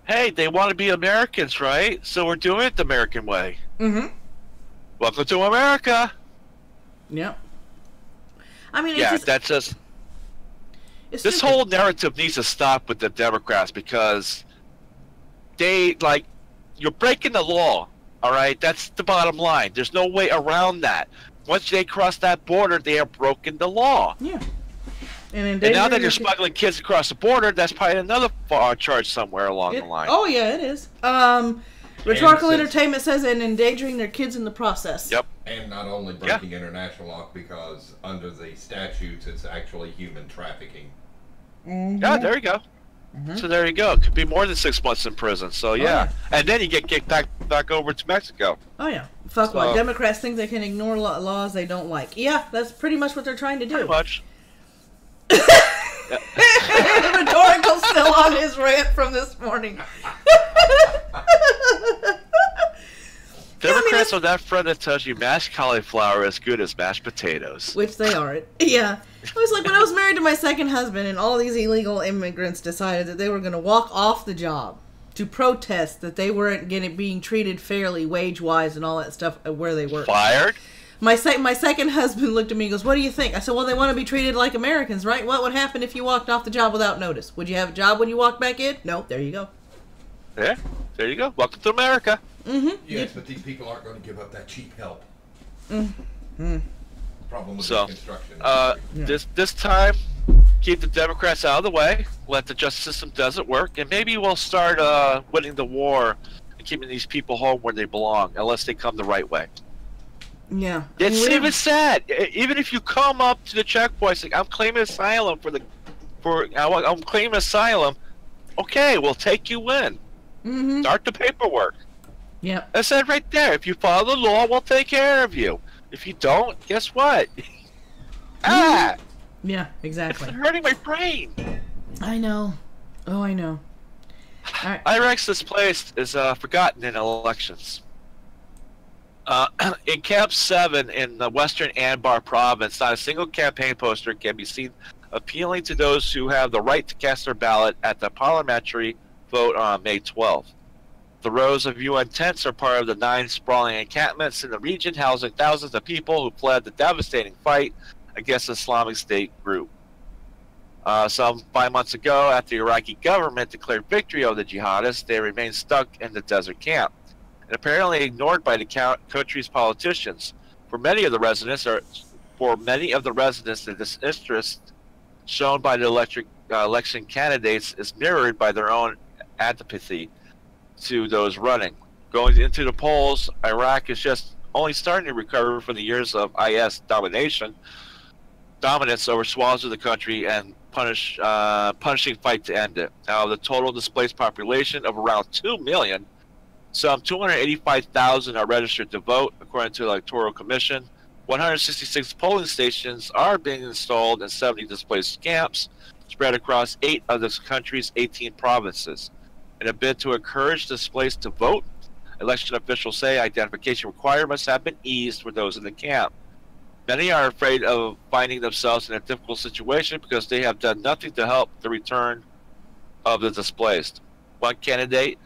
Hey, they want to be Americans, right? So we're doing it the American way. Mm-hmm. Welcome to America. Yep. I mean, that's just... This whole narrative needs to stop with the Democrats, because they, you're breaking the law, all right? That's the bottom line. There's no way around that. Once they cross that border, they have broken the law. Yeah. And now that you're smuggling kids across the border, that's probably another charge somewhere along the line. Oh, yeah, it is. Rhetorical Entertainment says, and endangering their kids in the process. Yep. And not only breaking international law, because under the statutes, it's actually human trafficking. Mm-hmm. Yeah, there you go. Mm-hmm. So there you go. It could be more than 6 months in prison. So yeah. And then you get kicked back over to Mexico. Oh yeah. Fuck what? Democrats think they can ignore laws they don't like. Yeah, that's pretty much what they're trying to do. Pretty much. Rhetorical's still on his rant from this morning. Democrats on that front that tells you mashed cauliflower is good as mashed potatoes. Which they aren't. Yeah. It was like when I was married to my second husband and all these illegal immigrants decided that they were going to walk off the job to protest that they weren't being treated fairly wage-wise and all that stuff where they work. Fired? My second husband looked at me and goes, "What do you think?" I said, "Well, they want to be treated like Americans, right? What would happen if you walked off the job without notice? Would you have a job when you walked back in? No, there you go." Yeah, there you go. Welcome to America. Mm-hmm. Yes, but these people aren't going to give up that cheap help. Mm-hmm. Problem with So, construction. this time, keep the Democrats out of the way. Let the justice system does it work, and maybe we'll start winning the war and keeping these people home where they belong, unless they come the right way. Yeah. It's even sad. Even if you come up to the checkpoint, like, I'm claiming asylum I'm claiming asylum. Okay, we'll take you in. Mm-hmm. Start the paperwork. Yep. I said right there. If you follow the law, we'll take care of you. If you don't, guess what? Ah! Yeah, exactly. It's hurting my brain. I know. Oh, I know. All right. Iraq's displaced is forgotten in elections. In Camp 7 in the western Anbar province, not a single campaign poster can be seen appealing to those who have the right to cast their ballot at the parliamentary vote on May 12th. The rows of UN tents are part of the 9 sprawling encampments in the region, housing thousands of people who fled the devastating fight against the Islamic State group. Some 5 months ago, after the Iraqi government declared victory over the jihadists, they remained stuck in the desert camp, and apparently ignored by the country's politicians. For many of the residents, the disinterest shown by the election candidates is mirrored by their own antipathy to those running. Going into the polls, Iraq is just only starting to recover from the years of IS dominance over swaths of the country and punishing fight to end it. Out of the total displaced population of around 2 million, some 285,000 are registered to vote, according to the Electoral Commission. 166 polling stations are being installed in 70 displaced camps, spread across 8 of the country's 18 provinces. In a bid to encourage displaced to vote, election officials say identification requirements have been eased for those in the camp. Many are afraid of finding themselves in a difficult situation because they have done nothing to help the return of the displaced. One candidate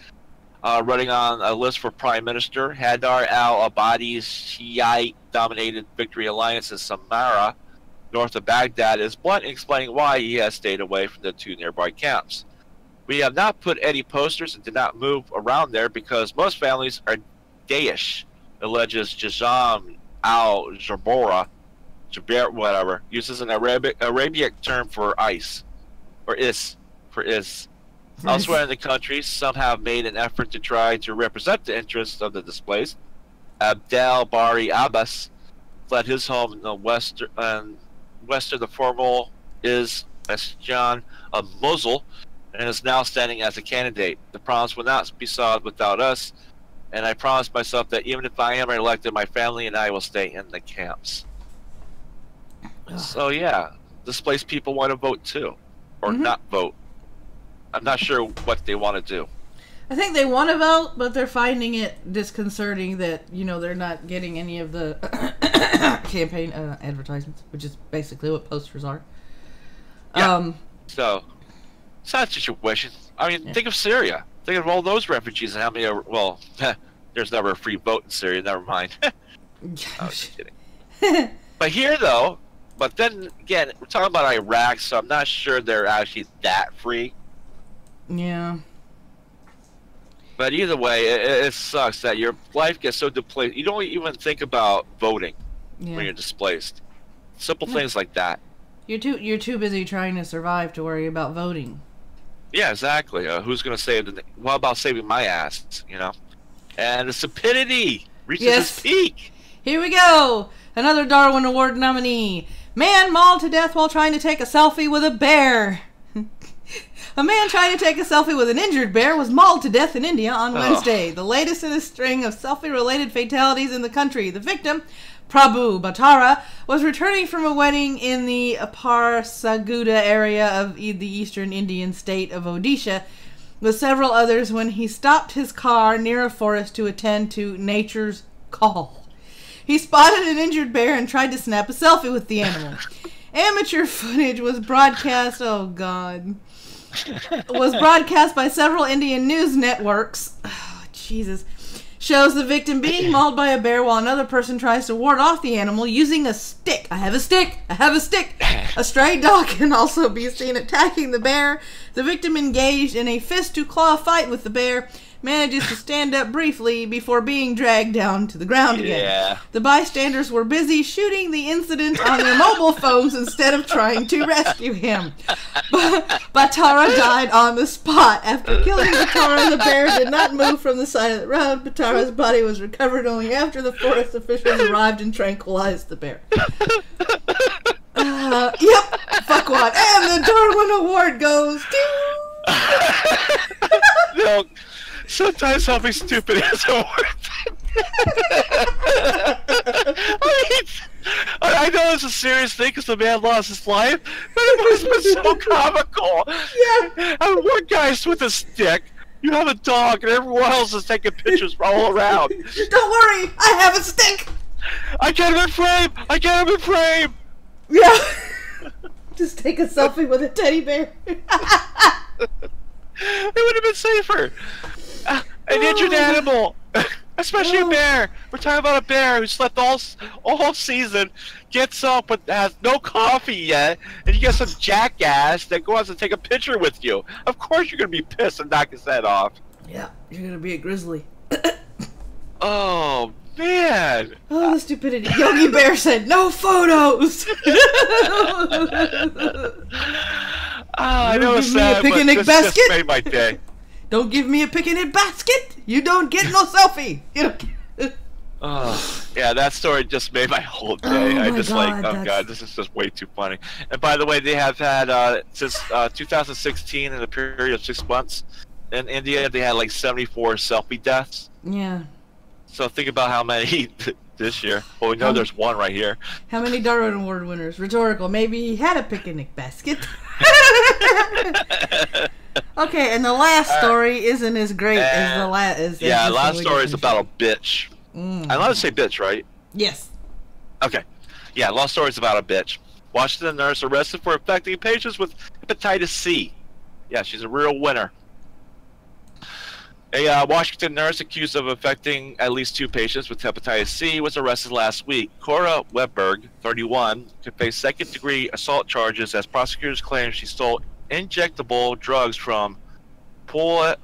running on a list for Prime Minister, Haidar al-Abadi's Shiite-dominated Victory Alliance in Samarra, north of Baghdad, is blunt in explaining why he has stayed away from the 2 nearby camps. We have not put any posters and did not move around there because most families are Daesh, alleges Jazam al-Jabora, whatever, uses an Arabic term for ICE, or is, for is. Elsewhere in the country, some have made an effort to try to represent the interests of the displaced. Abdel Bari Abbas fled his home in the west of the formal Isjan of Mosul and is now standing as a candidate. The promise will not be solved without us, and I promise myself that even if I am elected, my family and I will stay in the camps. So yeah, displaced people want to vote too, or not vote. I'm not sure what they want to do. I think they want to vote, but they're finding it disconcerting that, they're not getting any of the campaign advertisements, which is basically what posters are. Yeah. So, sad situation. I mean, think of Syria. Think of all those refugees and how many are, well, there's never a free vote in Syria, never mind. I was just kidding. But here, though, but then, again, we're talking about Iraq, so I'm not sure they're actually that free. Yeah. But either way, it sucks that your life gets so depleted. You don't even think about voting when you're displaced. Simple things like that. You're too busy trying to survive to worry about voting. Yeah, exactly. Who's going to save what about saving my ass, And the stupidity reaches its peak. Here we go. Another Darwin Award nominee. Man mauled to death while trying to take a selfie with a bear. A man trying to take a selfie with an injured bear was mauled to death in India on Wednesday, the latest in a string of selfie-related fatalities in the country. The victim, Prabhu Bhattara, was returning from a wedding in the Parsaguda area of the eastern Indian state of Odisha with several others when he stopped his car near a forest to attend to nature's call. He spotted an injured bear and tried to snap a selfie with the animal. Amateur footage was broadcast. Oh, God. Was broadcast by several Indian news networks. Oh, Jesus. Shows the victim being mauled by a bear while another person tries to ward off the animal using a stick. I have a stick. I have a stick. A stray dog can also be seen attacking the bear. The victim engaged in a fist-to-claw fight with the bear, manages to stand up briefly before being dragged down to the ground again. Yeah. The bystanders were busy shooting the incident on their mobile phones instead of trying to rescue him. Batara died on the spot. After killing Batara, the bear did not move from the side of the road. Batara's body was recovered only after the forest officials arrived and tranquilized the bear. Yep, fuck what. And the Darwin Award goes to... No. Sometimes something stupid isn't worth it. I know it's a serious thing because the man lost his life, but it was so comical. Yeah. I mean, one guy's with a stick, you have a dog, and everyone else is taking pictures all around. Don't worry, I have a stick. I get him in frame! I get him in frame! Yeah. Just take a selfie with a teddy bear. It would have been safer. An injured animal, especially a bear. We're talking about a bear who slept all season, gets up but has no coffee yet, and you get some jackass that goes and take a picture with you. Of course you're gonna be pissed and knock his head off. Yeah, you're gonna be a grizzly. Oh man! Oh, the stupidity. Yogi Bear said no photos. I know it's sad, but this just made my day. Don't give me a picnic basket. You don't get no selfie. You don't get... Oh, yeah, that story just made my whole day. Oh I my just God, like, oh god, this is just way too funny. And by the way, they have had since 2016, in a period of 6 months, in India, they had like 74 selfie deaths. Yeah. So think about how many this year. Well, we know there's one right here. How many Darwin Award winners? Rhetorical. Maybe he had a picnic basket. Okay, and the last story isn't as great as the last. Yeah, the last story is about a bitch. I'm allowed to say bitch, right? Yes. Okay. Yeah, last story is about a bitch. Washington nurse arrested for infecting patients with hepatitis C. Yeah, she's a real winner. A Washington nurse accused of infecting at least 2 patients with hepatitis C was arrested last week. Cora Webberg, 31, could face second-degree assault charges as prosecutors claim she stole injectable drugs from Puyallups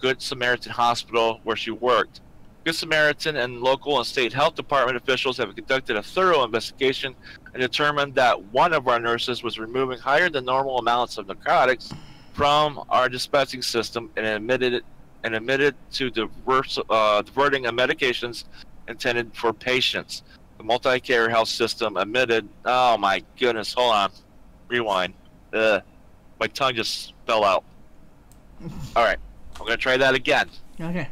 Good Samaritan Hospital, where she worked. Good Samaritan and local and state health department officials have conducted a thorough investigation and determined that one of our nurses was removing higher than normal amounts of narcotics from our dispensing system and admitted to diverting medications intended for patients. The multi-care health system admitted. Oh my goodness! Hold on, rewind. My tongue just fell out. All right, I'm gonna try that again. Okay.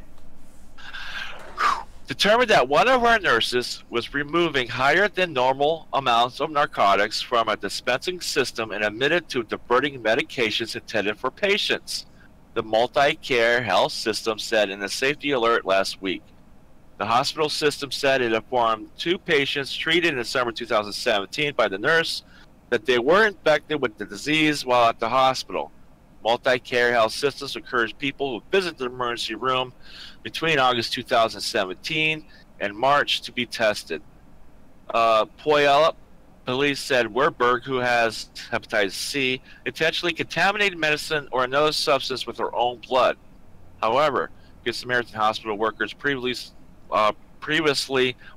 Determined that one of our nurses was removing higher than normal amounts of narcotics from a dispensing system and admitted to diverting medications intended for patients, the multi-care health system said in a safety alert last week. The hospital system said it informed 2 patients treated in summer 2017 by the nurse that they were infected with the disease while at the hospital. Multi-care health systems encourage people who visit the emergency room between August 2017 and March to be tested. Puyallup police said Werberg, who has hepatitis C, intentionally contaminated medicine or another substance with her own blood. However, Good Samaritan Hospital workers previously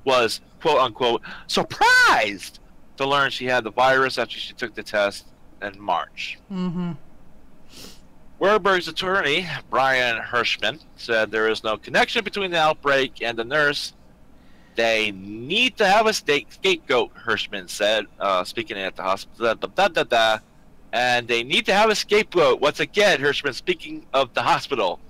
was, quote-unquote, surprised to learn she had the virus after she took the test in March. Mm-hmm. Werberg's attorney, Brian Hirschman, said there is no connection between the outbreak and the nurse. They need to have a scapegoat, Hirschman said, speaking at the hospital. And they need to have a scapegoat. Once again, Hirschman speaking of the hospital.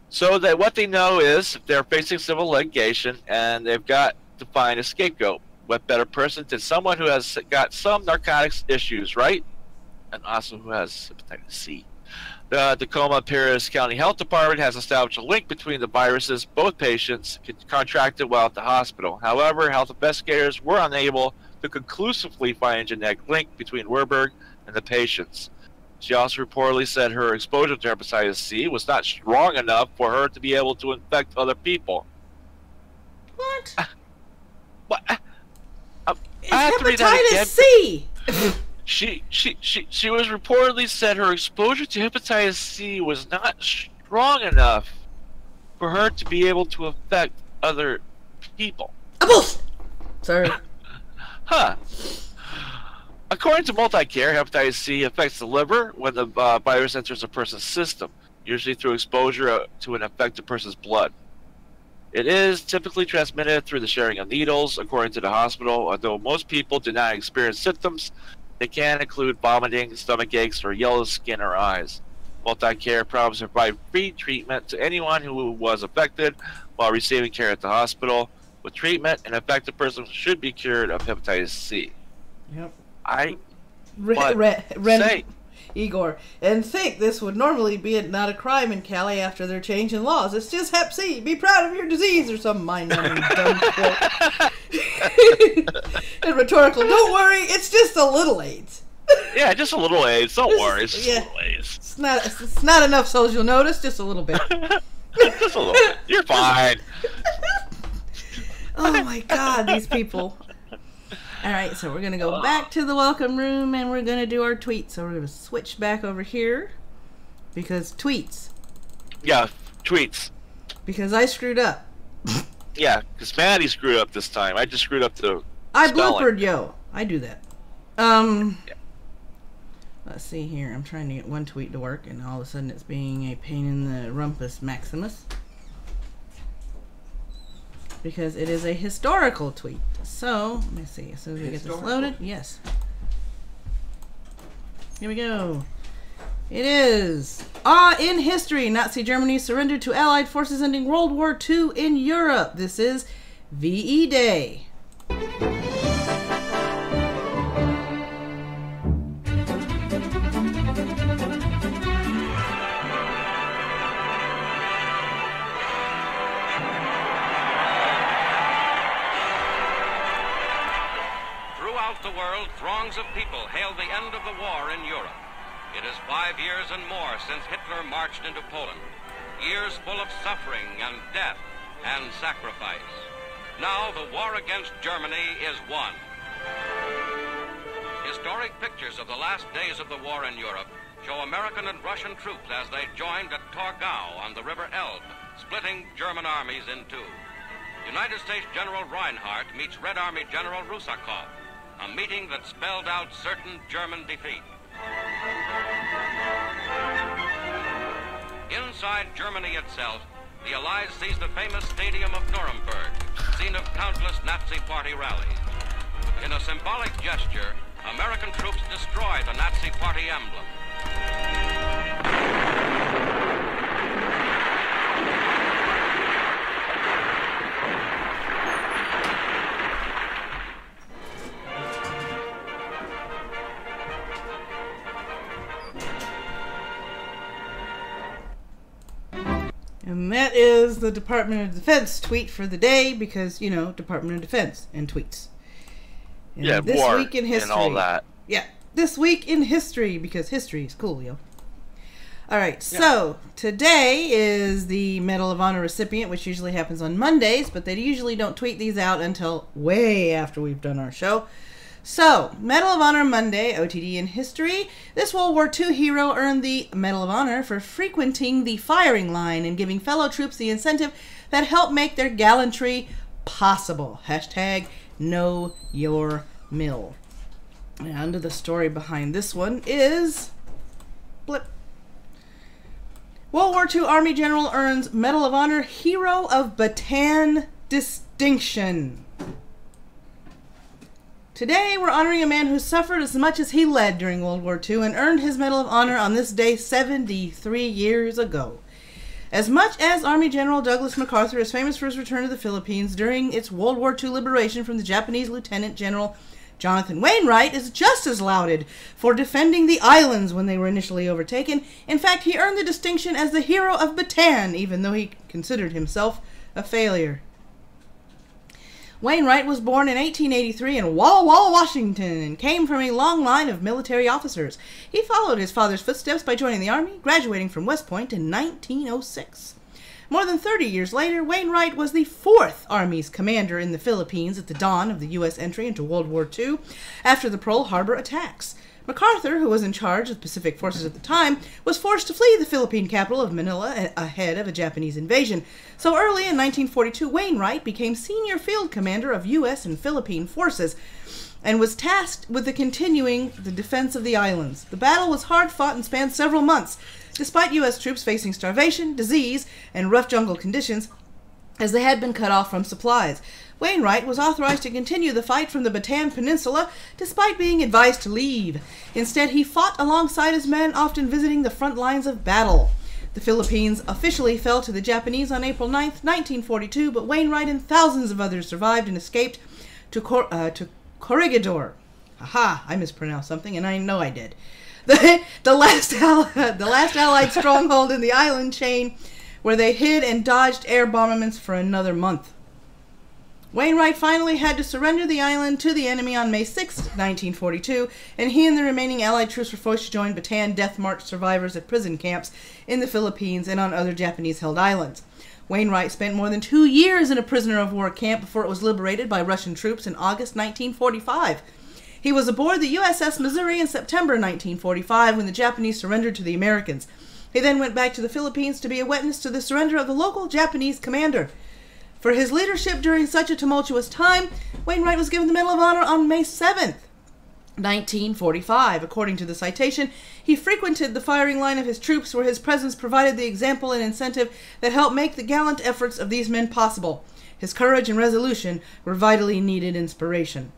So that what they know is they're facing civil litigation, and they've got to find a scapegoat. What better person than someone who has got some narcotics issues, right? and also who has hepatitis C. The Tacoma Paris County Health Department has established a link between the viruses both patients contracted while at the hospital. However, health investigators were unable to conclusively find a genetic link between Werberg and the patients. She also reportedly said her exposure to hepatitis C was not strong enough for her to be able to infect other people. What? What? It's hepatitis C! She was reportedly said her exposure to hepatitis C was not strong enough for her to be able to affect other people. Sorry. Huh. According to Multicare, hepatitis C affects the liver when the virus enters a person's system, usually through exposure to an affected person's blood. It is typically transmitted through the sharing of needles, according to the hospital, although most people do not experience symptoms. They can include vomiting, stomach aches, or yellow skin or eyes. Multicare promises to provide free treatment to anyone who was affected while receiving care at the hospital. With treatment, an affected person should be cured of hepatitis C. Yep. Say. Igor, and think this would normally be not a crime in Cali after their change in laws. It's just Hep C. Be proud of your disease, or some mind-numbing dumb quote. And rhetorical. Don't worry, it's just a little AIDS. Yeah, just a little AIDS. Don't worry, it's just a little AIDS. It's not enough so you'll notice. Just a little bit. Just a little bit. You're fine. Oh my God, these people. Alright, so we're going to go back to the welcome room and we're going to do our tweets. So we're going to switch back over here because tweets. Yeah, tweets. Because I screwed up. Yeah, because Maddie screwed up this time. I just screwed up the I spelling. bloopered, yo. I do that. Yeah. Let's see here. I'm trying to get one tweet to work and all of a sudden it's being a pain in the rumpus maximus. Because it is a historical tweet. So, let me see. As soon as we get this loaded. Yes. Here we go. It is. In history, Nazi Germany surrendered to Allied forces ending World War II in Europe. This is VE Day. Throughout the world, throngs of people hailed the end of the war in Europe. It is 5 years and more since Hitler marched into Poland. Years full of suffering and death and sacrifice. Now the war against Germany is won. Historic pictures of the last days of the war in Europe show American and Russian troops as they joined at Torgau on the River Elbe, splitting German armies in two. United States General Reinhardt meets Red Army General Rusakov, a meeting that spelled out certain German defeat. Inside Germany itself, the Allies seized the famous stadium of Nuremberg, scene of countless Nazi Party rallies. In a symbolic gesture, American troops destroy the Nazi Party emblem. And that is the Department of Defense tweet for the day because, you know, Department of Defense and tweets. And yeah, this war week in history. and all that. Yeah, this week in history because history is cool, yo. Alright, so today is the Medal of Honor recipient, which usually happens on Mondays, but they usually don't tweet these out until way after we've done our show. So, Medal of Honor Monday, OTD in history. This World War II hero earned the Medal of Honor for frequenting the firing line and giving fellow troops the incentive that helped make their gallantry possible. Hashtag know your mill. And the story behind this one is... blip. World War II Army General earns Medal of Honor Hero of Bataan Distinction. Today, we're honoring a man who suffered as much as he led during World War II and earned his Medal of Honor on this day 73 years ago. As much as Army General Douglas MacArthur is famous for his return to the Philippines during its World War II liberation from the Japanese Lieutenant General Jonathan Wainwright is just as lauded for defending the islands when they were initially overtaken. In fact, he earned the distinction as the hero of Bataan, even though he considered himself a failure. Wainwright was born in 1883 in Walla Walla, Washington, and came from a long line of military officers. He followed his father's footsteps by joining the Army, graduating from West Point in 1906. More than 30 years later, Wainwright was the 4th Army's commander in the Philippines at the dawn of the U.S. entry into World War II after the Pearl Harbor attacks. MacArthur, who was in charge of Pacific forces at the time, was forced to flee the Philippine capital of Manila ahead of a Japanese invasion. So early in 1942, Wainwright became senior field commander of U.S. and Philippine forces and was tasked with continuing the defense of the islands. The battle was hard fought and spanned several months, despite U.S. troops facing starvation, disease, and rough jungle conditions, as they had been cut off from supplies. Wainwright was authorized to continue the fight from the Bataan Peninsula, despite being advised to leave. Instead, he fought alongside his men, often visiting the front lines of battle. The Philippines officially fell to the Japanese on April 9, 1942, but Wainwright and thousands of others survived and escaped to Corregidor. Aha, I mispronounced something, and I know I did. The last Allied stronghold in the island chain, where they hid and dodged air bombardments for another month. Wainwright finally had to surrender the island to the enemy on May 6, 1942, and he and the remaining Allied troops were forced to join Bataan Death March survivors at prison camps in the Philippines and on other Japanese-held islands. Wainwright spent more than 2 years in a prisoner of war camp before it was liberated by Russian troops in August 1945. He was aboard the USS Missouri in September 1945 when the Japanese surrendered to the Americans. He then went back to the Philippines to be a witness to the surrender of the local Japanese commander. For his leadership during such a tumultuous time, Wainwright was given the Medal of Honor on May 7th, 1945. According to the citation, he frequented the firing line of his troops where his presence provided the example and incentive that helped make the gallant efforts of these men possible. His courage and resolution were vitally needed inspiration.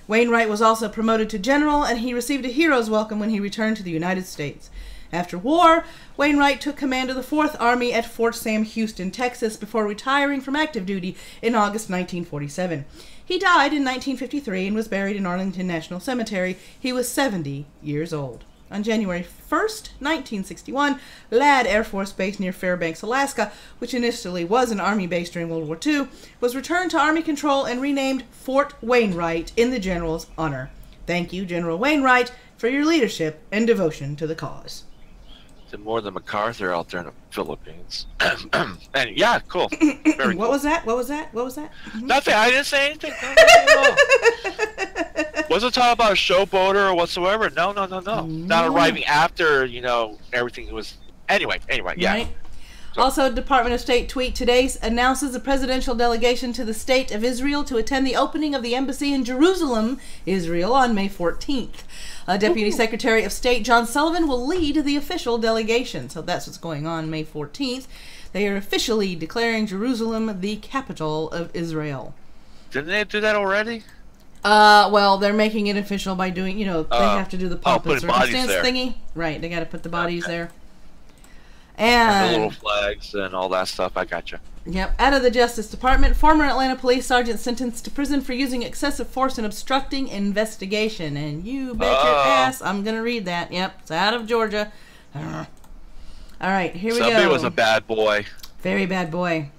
Wainwright was also promoted to general, and he received a hero's welcome when he returned to the United States. After war, Wainwright took command of the 4th Army at Fort Sam Houston, Texas, before retiring from active duty in August 1947. He died in 1953 and was buried in Arlington National Cemetery. He was 70 years old. On January 1st, 1961, Ladd Air Force Base near Fairbanks, Alaska, which initially was an Army base during World War II, was returned to Army control and renamed Fort Wainwright in the General's honor. Thank you, General Wainwright, for your leadership and devotion to the cause. More than MacArthur out there in the Philippines. And yeah, cool. Very What cool. was that? What was that? What was that? Nothing. I didn't say anything. No. Wasn't talking about a showboater or whatsoever. No. Not arriving after, everything was. Anyway, yeah. Right. Also, Department of State tweet today announces a presidential delegation to the State of Israel to attend the opening of the embassy in Jerusalem, Israel, on May 14th. Deputy Secretary of State John Sullivan will lead the official delegation. So that's what's going on May 14th. They are officially declaring Jerusalem the capital of Israel. Didn't they do that already? Well, they're making it official by doing, they have to do the pomp and circumstance thingy. Right, they got to put the bodies there. And the little flags and all that stuff. I gotcha. Yep. Out of the Justice Department, former Atlanta police sergeant sentenced to prison for using excessive force and obstructing investigation. And you bet your ass I'm going to read that. Yep. It's out of Georgia. All right. Here we go. Somebody was a bad boy. Very bad boy.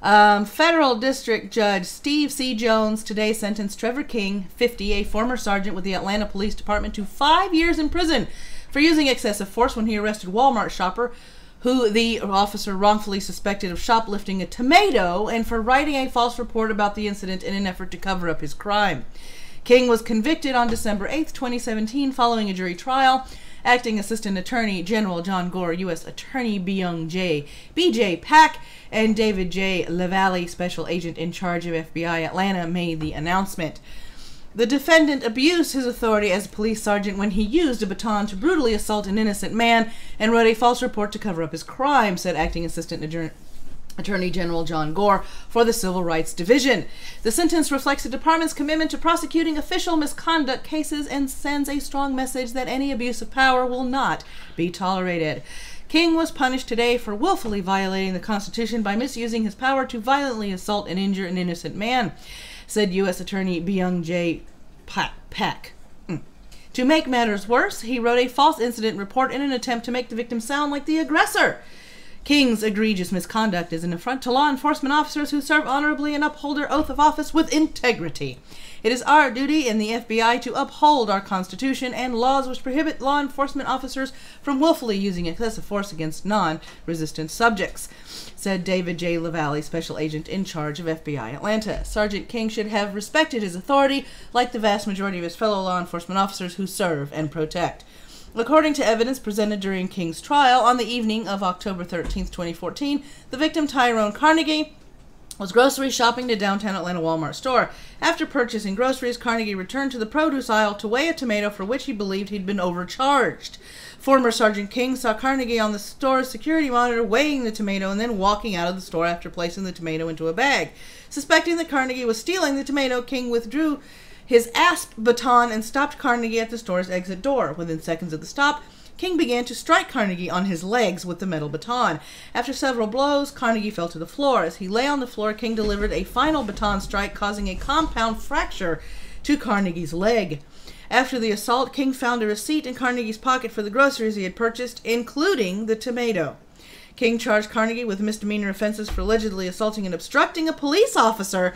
Federal District Judge Steve C. Jones today sentenced Trevor King, 50, a former sergeant with the Atlanta Police Department, to 5 years in prison for using excessive force when he arrested Walmart shopper who the officer wrongfully suspected of shoplifting a tomato and for writing a false report about the incident in an effort to cover up his crime. King was convicted on December 8, 2017, following a jury trial. Acting Assistant Attorney General John Gore, U.S. Attorney Byung J. B.J. Pack, and David J. LaValle, Special Agent in charge of FBI Atlanta, made the announcement. The defendant abused his authority as a police sergeant when he used a baton to brutally assault an innocent man and wrote a false report to cover up his crime, said Acting Assistant Attorney General John Gore for the Civil Rights Division. The sentence reflects the department's commitment to prosecuting official misconduct cases and sends a strong message that any abuse of power will not be tolerated. King was punished today for willfully violating the Constitution by misusing his power to violently assault and injure an innocent man, said U.S. Attorney Byung J. pack. To make matters worse, he wrote a false incident report in an attempt to make the victim sound like the aggressor. King's egregious misconduct is an affront to law enforcement officers who serve honorably and uphold their oath of office with integrity. It is our duty in the FBI to uphold our Constitution and laws which prohibit law enforcement officers from willfully using excessive force against non-resistant subjects, said David J. LaValle, special agent in charge of FBI Atlanta. Sergeant King should have respected his authority like the vast majority of his fellow law enforcement officers who serve and protect. According to evidence presented during King's trial on the evening of October 13, 2014, the victim, Tyrone Carnegie, was grocery shopping to downtown Atlanta Walmart store. After purchasing groceries, Carnegie returned to the produce aisle to weigh a tomato for which he believed he'd been overcharged. Former Sergeant King saw Carnegie on the store's security monitor weighing the tomato and then walking out of the store after placing the tomato into a bag. Suspecting that Carnegie was stealing the tomato, King withdrew his asp baton and stopped Carnegie at the store's exit door. Within seconds of the stop, King began to strike Carnegie on his legs with the metal baton. After several blows, Carnegie fell to the floor. As he lay on the floor, King delivered a final baton strike, causing a compound fracture to Carnegie's leg. After the assault, King found a receipt in Carnegie's pocket for the groceries he had purchased, including the tomato. King charged Carnegie with misdemeanor offenses for allegedly assaulting and obstructing a police officer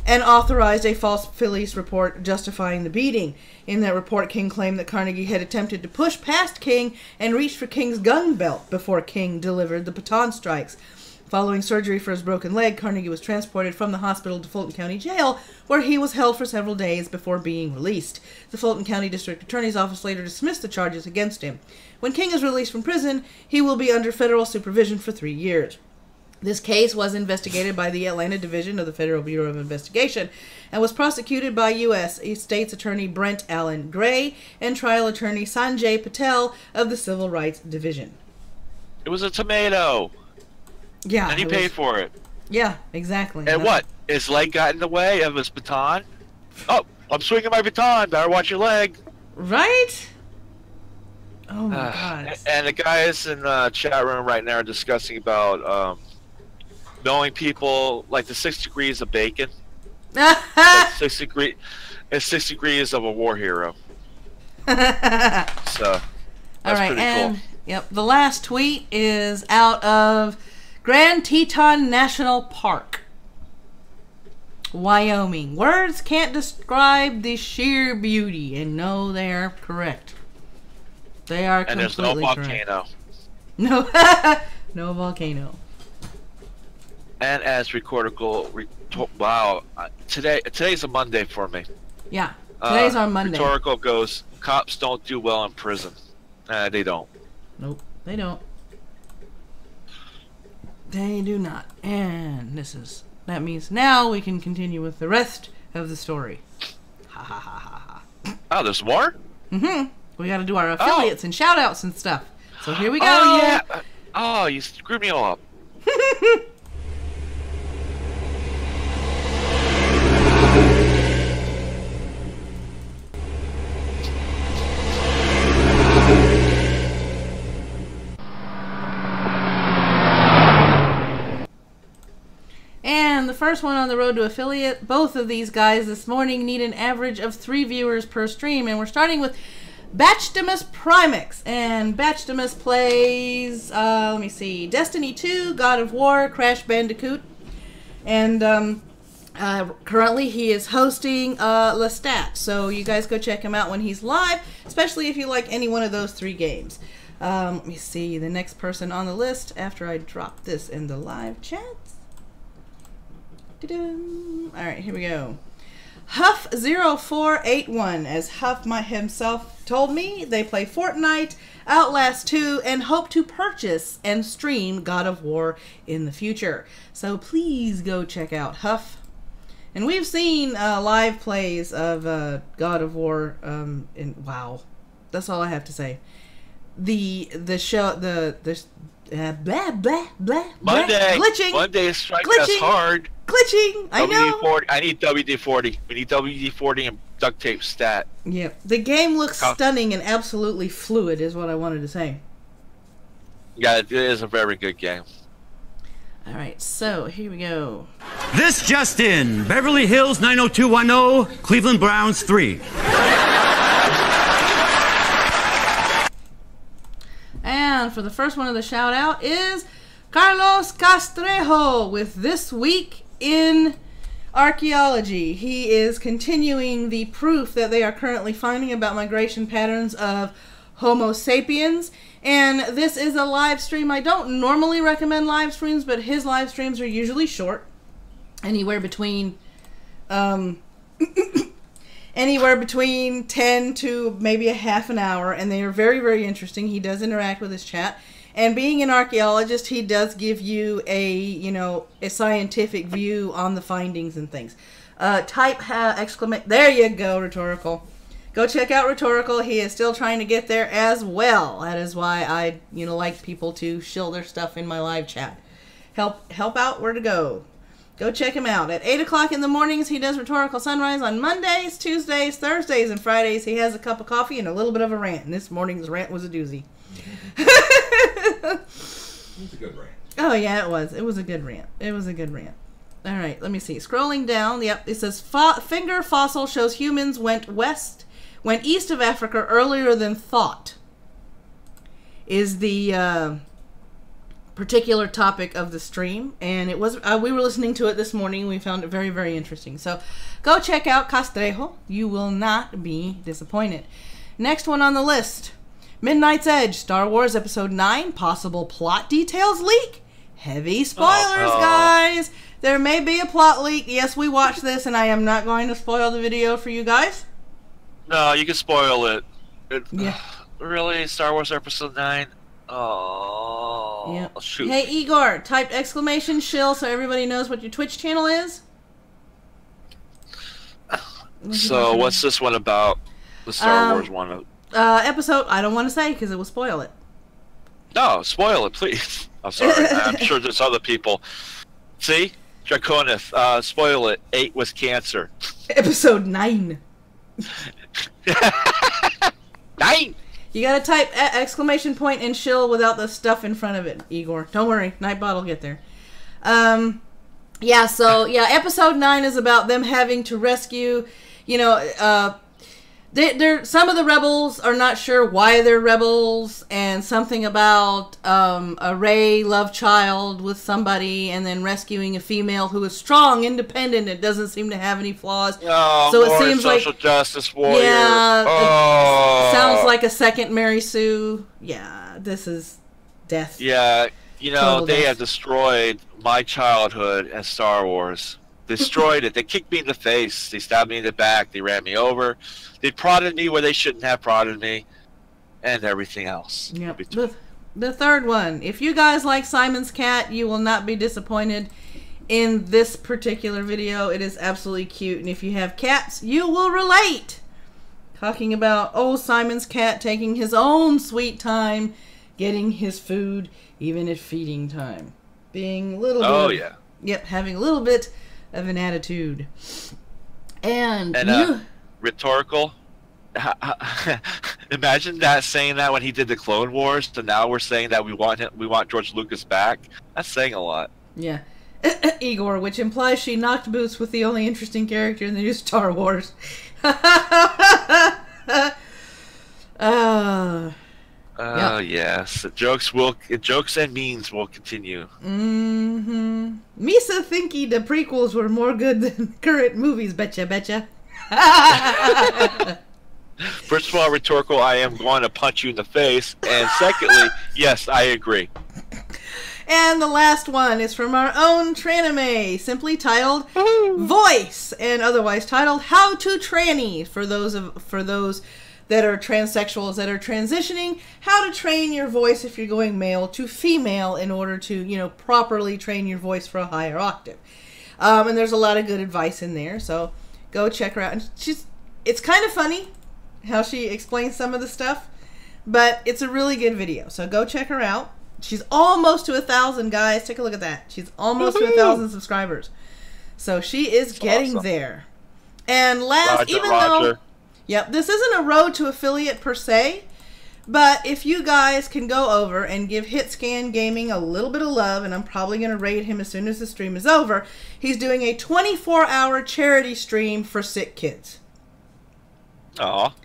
and authorized a false police report justifying the beating. In that report, King claimed that Carnegie had attempted to push past King and reached for King's gun belt before King delivered the baton strikes. Following surgery for his broken leg, Carnegie was transported from the hospital to Fulton County Jail, where he was held for several days before being released. The Fulton County District Attorney's Office later dismissed the charges against him. When King is released from prison, he will be under federal supervision for 3 years. This case was investigated by the Atlanta Division of the Federal Bureau of Investigation and was prosecuted by U.S. State's Attorney Brent Allen Gray and trial attorney Sanjay Patel of the Civil Rights Division. It was a tomato. Yeah. And he paid for it. Yeah, exactly. And what? His leg got in the way of his baton? Oh, I'm swinging my baton. Better watch your leg. Right? Oh, my God. And the guys in the chat room right now are discussing about knowing people like the 6 degrees of bacon. Like 6 degrees of a war hero. So that's all right, pretty and cool. Yep, the last tweet is out of Grand Teton National Park, Wyoming. Words can't describe the sheer beauty, and no, they are correct. They are and completely there's no volcano. No, no volcano. And as wow, today's a Monday for me. Yeah, today's our Monday. Rhetorical goes, cops don't do well in prison. They don't. Nope, they don't. They do not. And that means now we can continue with the rest of the story. Ha ha ha ha ha. Oh, there's more? Mm-hmm. We gotta do our affiliates and shout outs and stuff. So here we go. Oh, yeah. Oh, you screwed me all up. And the first one on the road to affiliate, both of these guys this morning need an average of 3 viewers per stream. And we're starting with Batchdemus Primix. And Batchdemus plays, let me see, Destiny 2, God of War, Crash Bandicoot. And currently he is hosting Lestat. So you guys go check him out when he's live, especially if you like any one of those 3 games. Let me see, the next person on the list after I drop this in the live chat. Alright, here we go. Huff0481, as Huff himself told me, they play Fortnite, Outlast 2, and hope to purchase and stream God of War in the future. So please go check out Huff. And we've seen live plays of God of War, and wow, that's all I have to say. The show, blah, blah, blah, Monday. Glitching. Monday strike us hard. Glitching. I know. WD-40. I need WD-40. We need WD-40 and duct tape stat. Yeah. The game looks stunning and absolutely fluid is what I wanted to say. Yeah, it is a very good game. All right, so here we go. This just in. Beverly Hills 90210, Cleveland Browns 3. And for the first one of the shout out is Carlos Castrejo with This Week in Archaeology. He is continuing the proof that they are currently finding about migration patterns of Homo sapiens. And this is a live stream. I don't normally recommend live streams, but his live streams are usually short. Anywhere between anywhere between 10 to maybe a half an hour, and they are very, very interesting. He does interact with his chat. And being an archaeologist, he does give you a scientific view on the findings and things. There you go, Rhetorical. Go check out Rhetorical. He is still trying to get there as well. That is why I, like people to shill their stuff in my live chat. Help out where to go. Go check him out. At 8 o'clock in the mornings, he does Rhetorical Sunrise. On Mondays, Tuesdays, Thursdays, and Fridays, he has a cup of coffee and a little bit of a rant. And this morning's rant was a doozy. It was a good rant. Oh, yeah, it was. It was a good rant. It was a good rant. All right, let me see. Scrolling down, yep, it says, finger fossil shows humans went east of Africa earlier than thought, is the particular topic of the stream. And it was we were listening to it this morning. We found it very, very interesting. So go check out Castrejo. You will not be disappointed. Next one on the list. Midnight's Edge, Star Wars Episode 9, possible plot details leak. Heavy spoilers, guys. There may be a plot leak. Yes, we watched this, and I am not going to spoil the video for you guys. No, you can spoil it. Yeah. Really? Star Wars Episode 9? Oh, yeah. Shoot. Hey, Igor, type exclamation shill so everybody knows what your Twitch channel is. So, what's this one about? The Star Wars one? Episode, I don't want to say because it will spoil it. No, spoil it, please. I'm sorry. I'm sure there's other people. See? Draconith, spoil it. 8 was cancer. Episode 9. 9! You gotta type exclamation point and shill without the stuff in front of it, Igor. Don't worry, Nightbot will get there. Episode 9 is about them having to rescue, some of the rebels are not sure why they're rebels, and something about a Rey love child with somebody, and then rescuing a female who is strong, independent, and doesn't seem to have any flaws. Oh, so it seems social justice warrior. Yeah, it sounds like a second Mary Sue. Yeah, this is death. Yeah, Total they death. have destroyed my childhood and Star Wars. Destroyed it. They kicked me in the face. They stabbed me in the back. They ran me over. They prodded me where they shouldn't have prodded me, and everything else. Yep. The third one. If you guys like Simon's Cat, you will not be disappointed in this particular video. It is absolutely cute, and if you have cats, you will relate. Talking about old Simon's Cat taking his own sweet time, getting his food, even at feeding time. Being a little bit... Oh, yeah. Yep, having a little bit of an attitude. And Rhetorical. Imagine saying that when he did the Clone Wars, so now we're saying that we want George Lucas back. That's saying a lot. Yeah. Igor, which implies she knocked boots with the only interesting character in the new Star Wars. Yes. Jokes and memes will continue. Mm-hmm. Misa thinky the prequels were more good than current movies, betcha. First of all, Rhetorical, I am going to punch you in the face. And secondly, yes, I agree. And the last one is from our own Tranime, simply titled Voice, and otherwise titled How to Tranny, for those that are transsexuals that are transitioning, how to train your voice if you're going male to female in order to, properly train your voice for a higher octave. And there's a lot of good advice in there, so go check her out. And it's kind of funny how she explains some of the stuff, but it's a really good video, so go check her out. She's almost to 1,000, guys. Take a look at that. She's almost to 1,000 subscribers. So she is getting there. And last, Roger. Yep, this isn't a road to affiliate per se, But if you guys can go over and give HitScan Gaming a little bit of love, and I'm probably going to raid him as soon as the stream is over, he's doing a 24-hour charity stream for sick kids. Aw.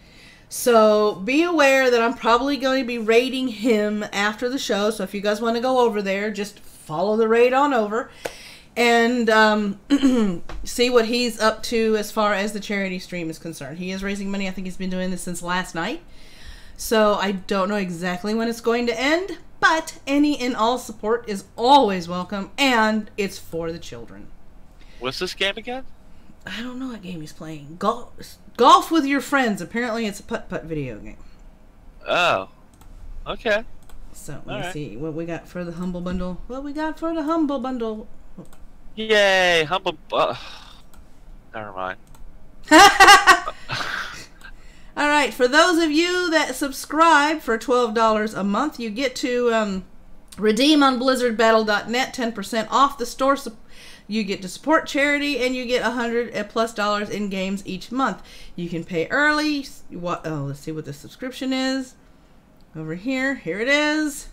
So be aware that I'm probably going to be raiding him after the show. So if you guys want to go over there, just follow the raid on over and see what he's up to as far as the charity stream is concerned. He is raising money. I think he's been doing this since last night. So I don't know exactly when it's going to end, but any and all support is always welcome, and it's for the children. What's this game again? I don't know what game he's playing. Golf with your friends. Apparently it's a putt-putt video game. Oh. Okay. So let me see what we got for the Humble Bundle. What we got for the Humble Bundle. Yay! Humble... never mind. Alright, for those of you that subscribe for $12 a month, you get to redeem on blizzardbattle.net 10% off the store. You get to support charity, and you get $100+ in games each month. You can pay early. Let's see what the subscription is. Over here. Here it is.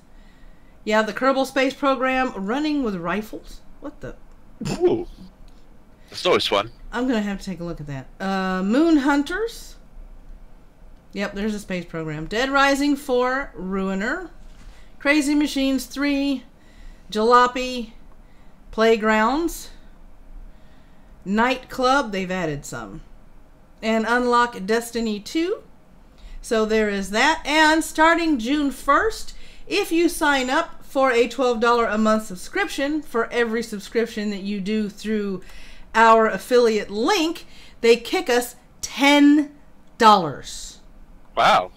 Yeah, the Kerbal Space Program, running with rifles. What the... Ooh. It's always fun. I'm going to have to take a look at that. Moon Hunters. Yep, there's a space program. Dead Rising 4, Ruiner. Crazy Machines 3, Jalopy, Playgrounds, Nightclub, they've added some. And Unlock Destiny 2. So there is that. And starting June 1st, if you sign up for a $12 a month subscription, for every subscription that you do through our affiliate link, they kick us $10. Wow.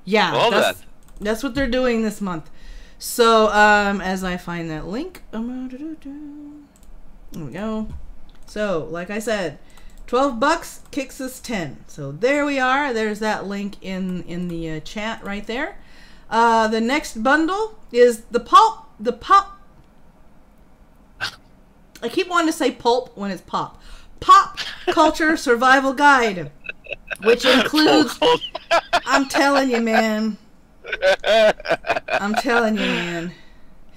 Yeah, Well, that's what they're doing this month. So, as I find that link, there we go. So, like I said, $12 kicks us 10. So there we are. There's that link in the chat right there. The next bundle is the pulp. I keep wanting to say pulp when it's pop. Pop Culture Survival Guide, which includes. I'm telling you, man. I'm telling you, man.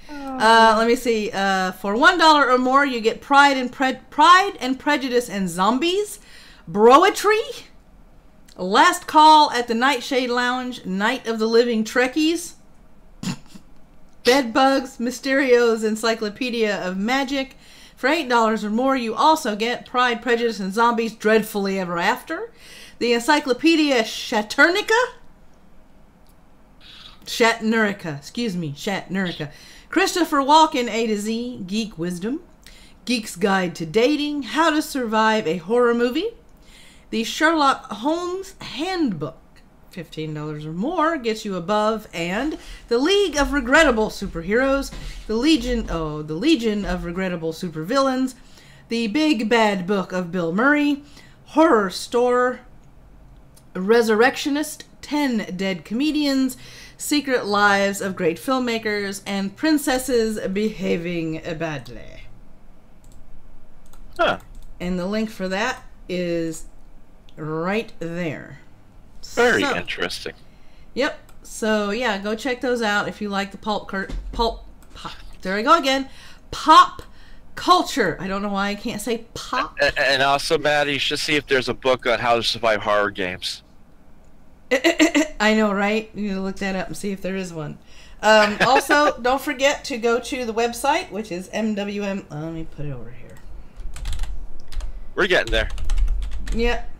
Let me see. For $1 or more, you get Pride and Prejudice and Zombies, Broetry, Last Call at the Nightshade Lounge, Night of the Living Trekkies, Bedbugs, Mysterio's Encyclopedia of Magic. For $8 or more, you also get Pride, Prejudice, and Zombies, Dreadfully Ever After, the Encyclopedia Shatnerica. Christopher Walken A to Z, Geek Wisdom, Geek's Guide to Dating, How to Survive a Horror Movie, the Sherlock Holmes Handbook, $15 or more gets you above, and the League of Regrettable Superheroes, the Legion of Regrettable Supervillains, the Big Bad Book of Bill Murray, Horror Store, Resurrectionist, 10 Dead Comedians, Secret Lives of Great Filmmakers, and Princesses Behaving Badly. Huh. And the link for that is right there. Very interesting. Yep. So, yeah, go check those out if you like the pop. There I go again. Pop culture. I don't know why I can't say pop. And also, Matt, you should see if there's a book on how to survive horror games. I know, right? You need to look that up and see if there is one. Also, don't forget to go to the website, which is MWM. Let me put it over here. We're getting there. Yep.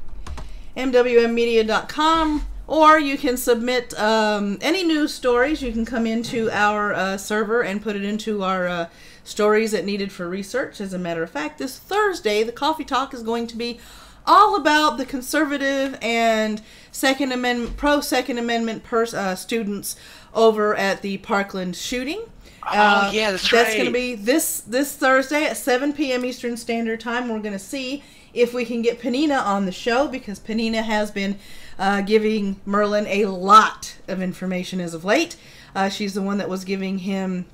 MWMmedia.com, or you can submit any news stories. You can come into our server and put it into our stories that needed for research. As a matter of fact, this Thursday, the Coffee Talk is going to be all about the conservative and Second Amendment, pro-Second Amendment students over at the Parkland shooting. Oh, yeah, that's right. That's going to be this Thursday at 7 p.m. Eastern Standard Time. We're going to see if we can get Panina on the show, because Panina has been giving Merlin a lot of information as of late. She's the one that was giving him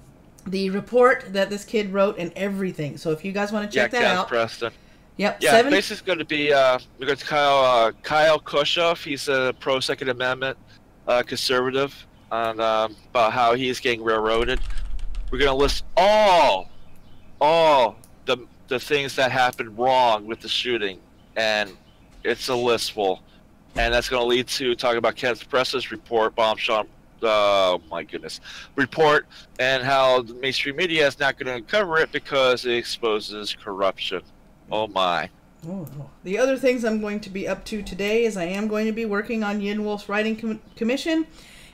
the report that this kid wrote and everything. So if you guys want to check that out. Preston. Yep. Yeah, basically going to be we're going to Kyle Koshoff. He's a pro Second Amendment conservative on about how he's getting railroaded. We're going to list all the things that happened wrong with the shooting, and it's a list full. And that's going to lead to talking about Kenneth Press's report, bombshell. Oh my goodness, report, and how the mainstream media is not going to cover it because it exposes corruption. Oh my. Oh. The other things I'm going to be up to today is I am going to be working on Yin Wolf's writing commission,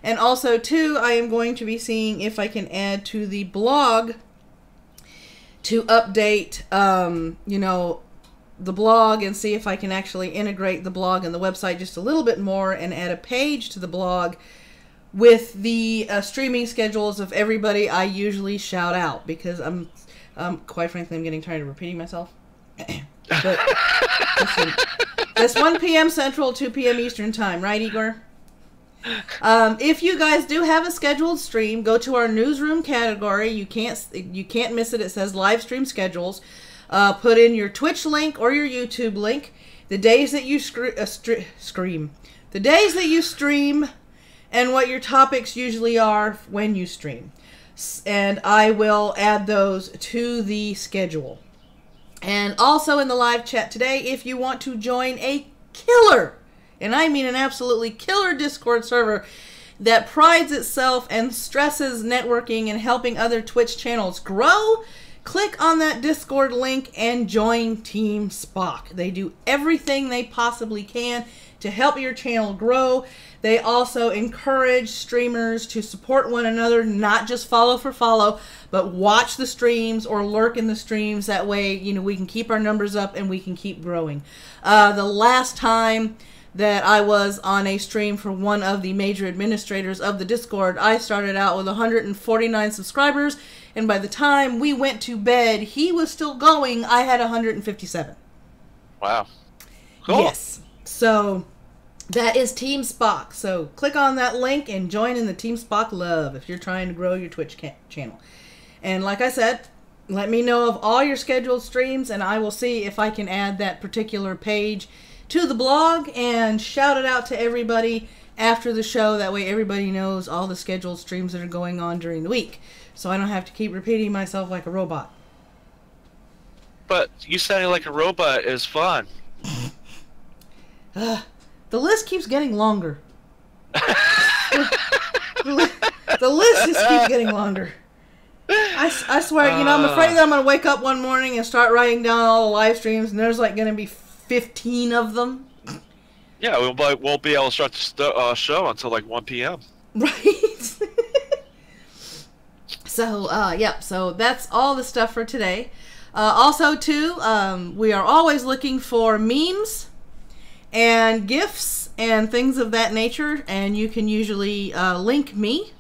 and also too I am going to be seeing if I can add to the blog to update the blog, and see if I can actually integrate the blog and the website just a little bit more and add a page to the blog with the streaming schedules of everybody I usually shout out, because I'm quite frankly I'm getting tired of repeating myself. But listen, that's 1 p.m. Central, 2 p.m. Eastern time, right, Igor? If you guys do have a scheduled stream, go to our newsroom category. You can't miss it. It says live stream schedules. Put in your Twitch link or your YouTube link, the days that you stream, the days that you stream, and what your topics usually are when you stream. And I will add those to the schedule. And also in the live chat today, if you want to join a killer, and I mean an absolutely killer Discord server that prides itself and stresses networking and helping other Twitch channels grow, click on that Discord link and join Team Spock. They do everything they possibly can to help your channel grow. They also encourage streamers to support one another, not just follow for follow, but watch the streams or lurk in the streams. That way, we can keep our numbers up and we can keep growing. The last time that I was on a stream for one of the major administrators of the Discord, I started out with 149 subscribers, and by the time we went to bed, he was still going. I had 157. Wow. Cool. Yes. So that is Team Spock. So click on that link and join in the Team Spock love if you're trying to grow your Twitch channel. And like I said, let me know of all your scheduled streams, and I will see if I can add that particular page to the blog and shout it out to everybody after the show. That way everybody knows all the scheduled streams that are going on during the week, so I don't have to keep repeating myself like a robot. But you sounding like a robot is fun. The list keeps getting longer. The list just keeps getting longer. I swear, I'm afraid that I'm going to wake up one morning and start writing down all the live streams, and there's like going to be 15 of them. Yeah, we won't be able to start the show until like 1 p.m. Right? So, yep, so that's all the stuff for today. Also, too, we are always looking for memes and GIFs and things of that nature, and you can usually link me.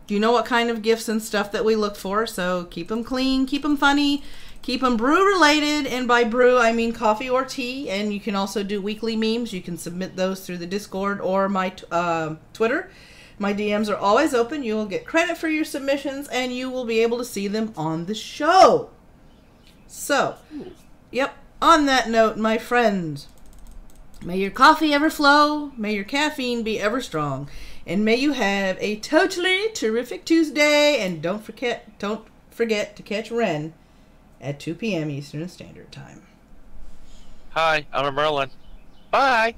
You know what kind of GIFs and stuff that we look for, so keep them clean, keep them funny, keep them brew related, and by brew I mean coffee or tea. And you can also do weekly memes. You can submit those through the Discord or my Twitter. My DMs are always open. You will get credit for your submissions, and you will be able to see them on the show. So, yep, on that note, my friends, may your coffee ever flow, may your caffeine be ever strong, and may you have a totally terrific Tuesday. And don't forget to catch Ren at 2 p.m. Eastern Standard Time. Hi, I'm a Merlin. Bye.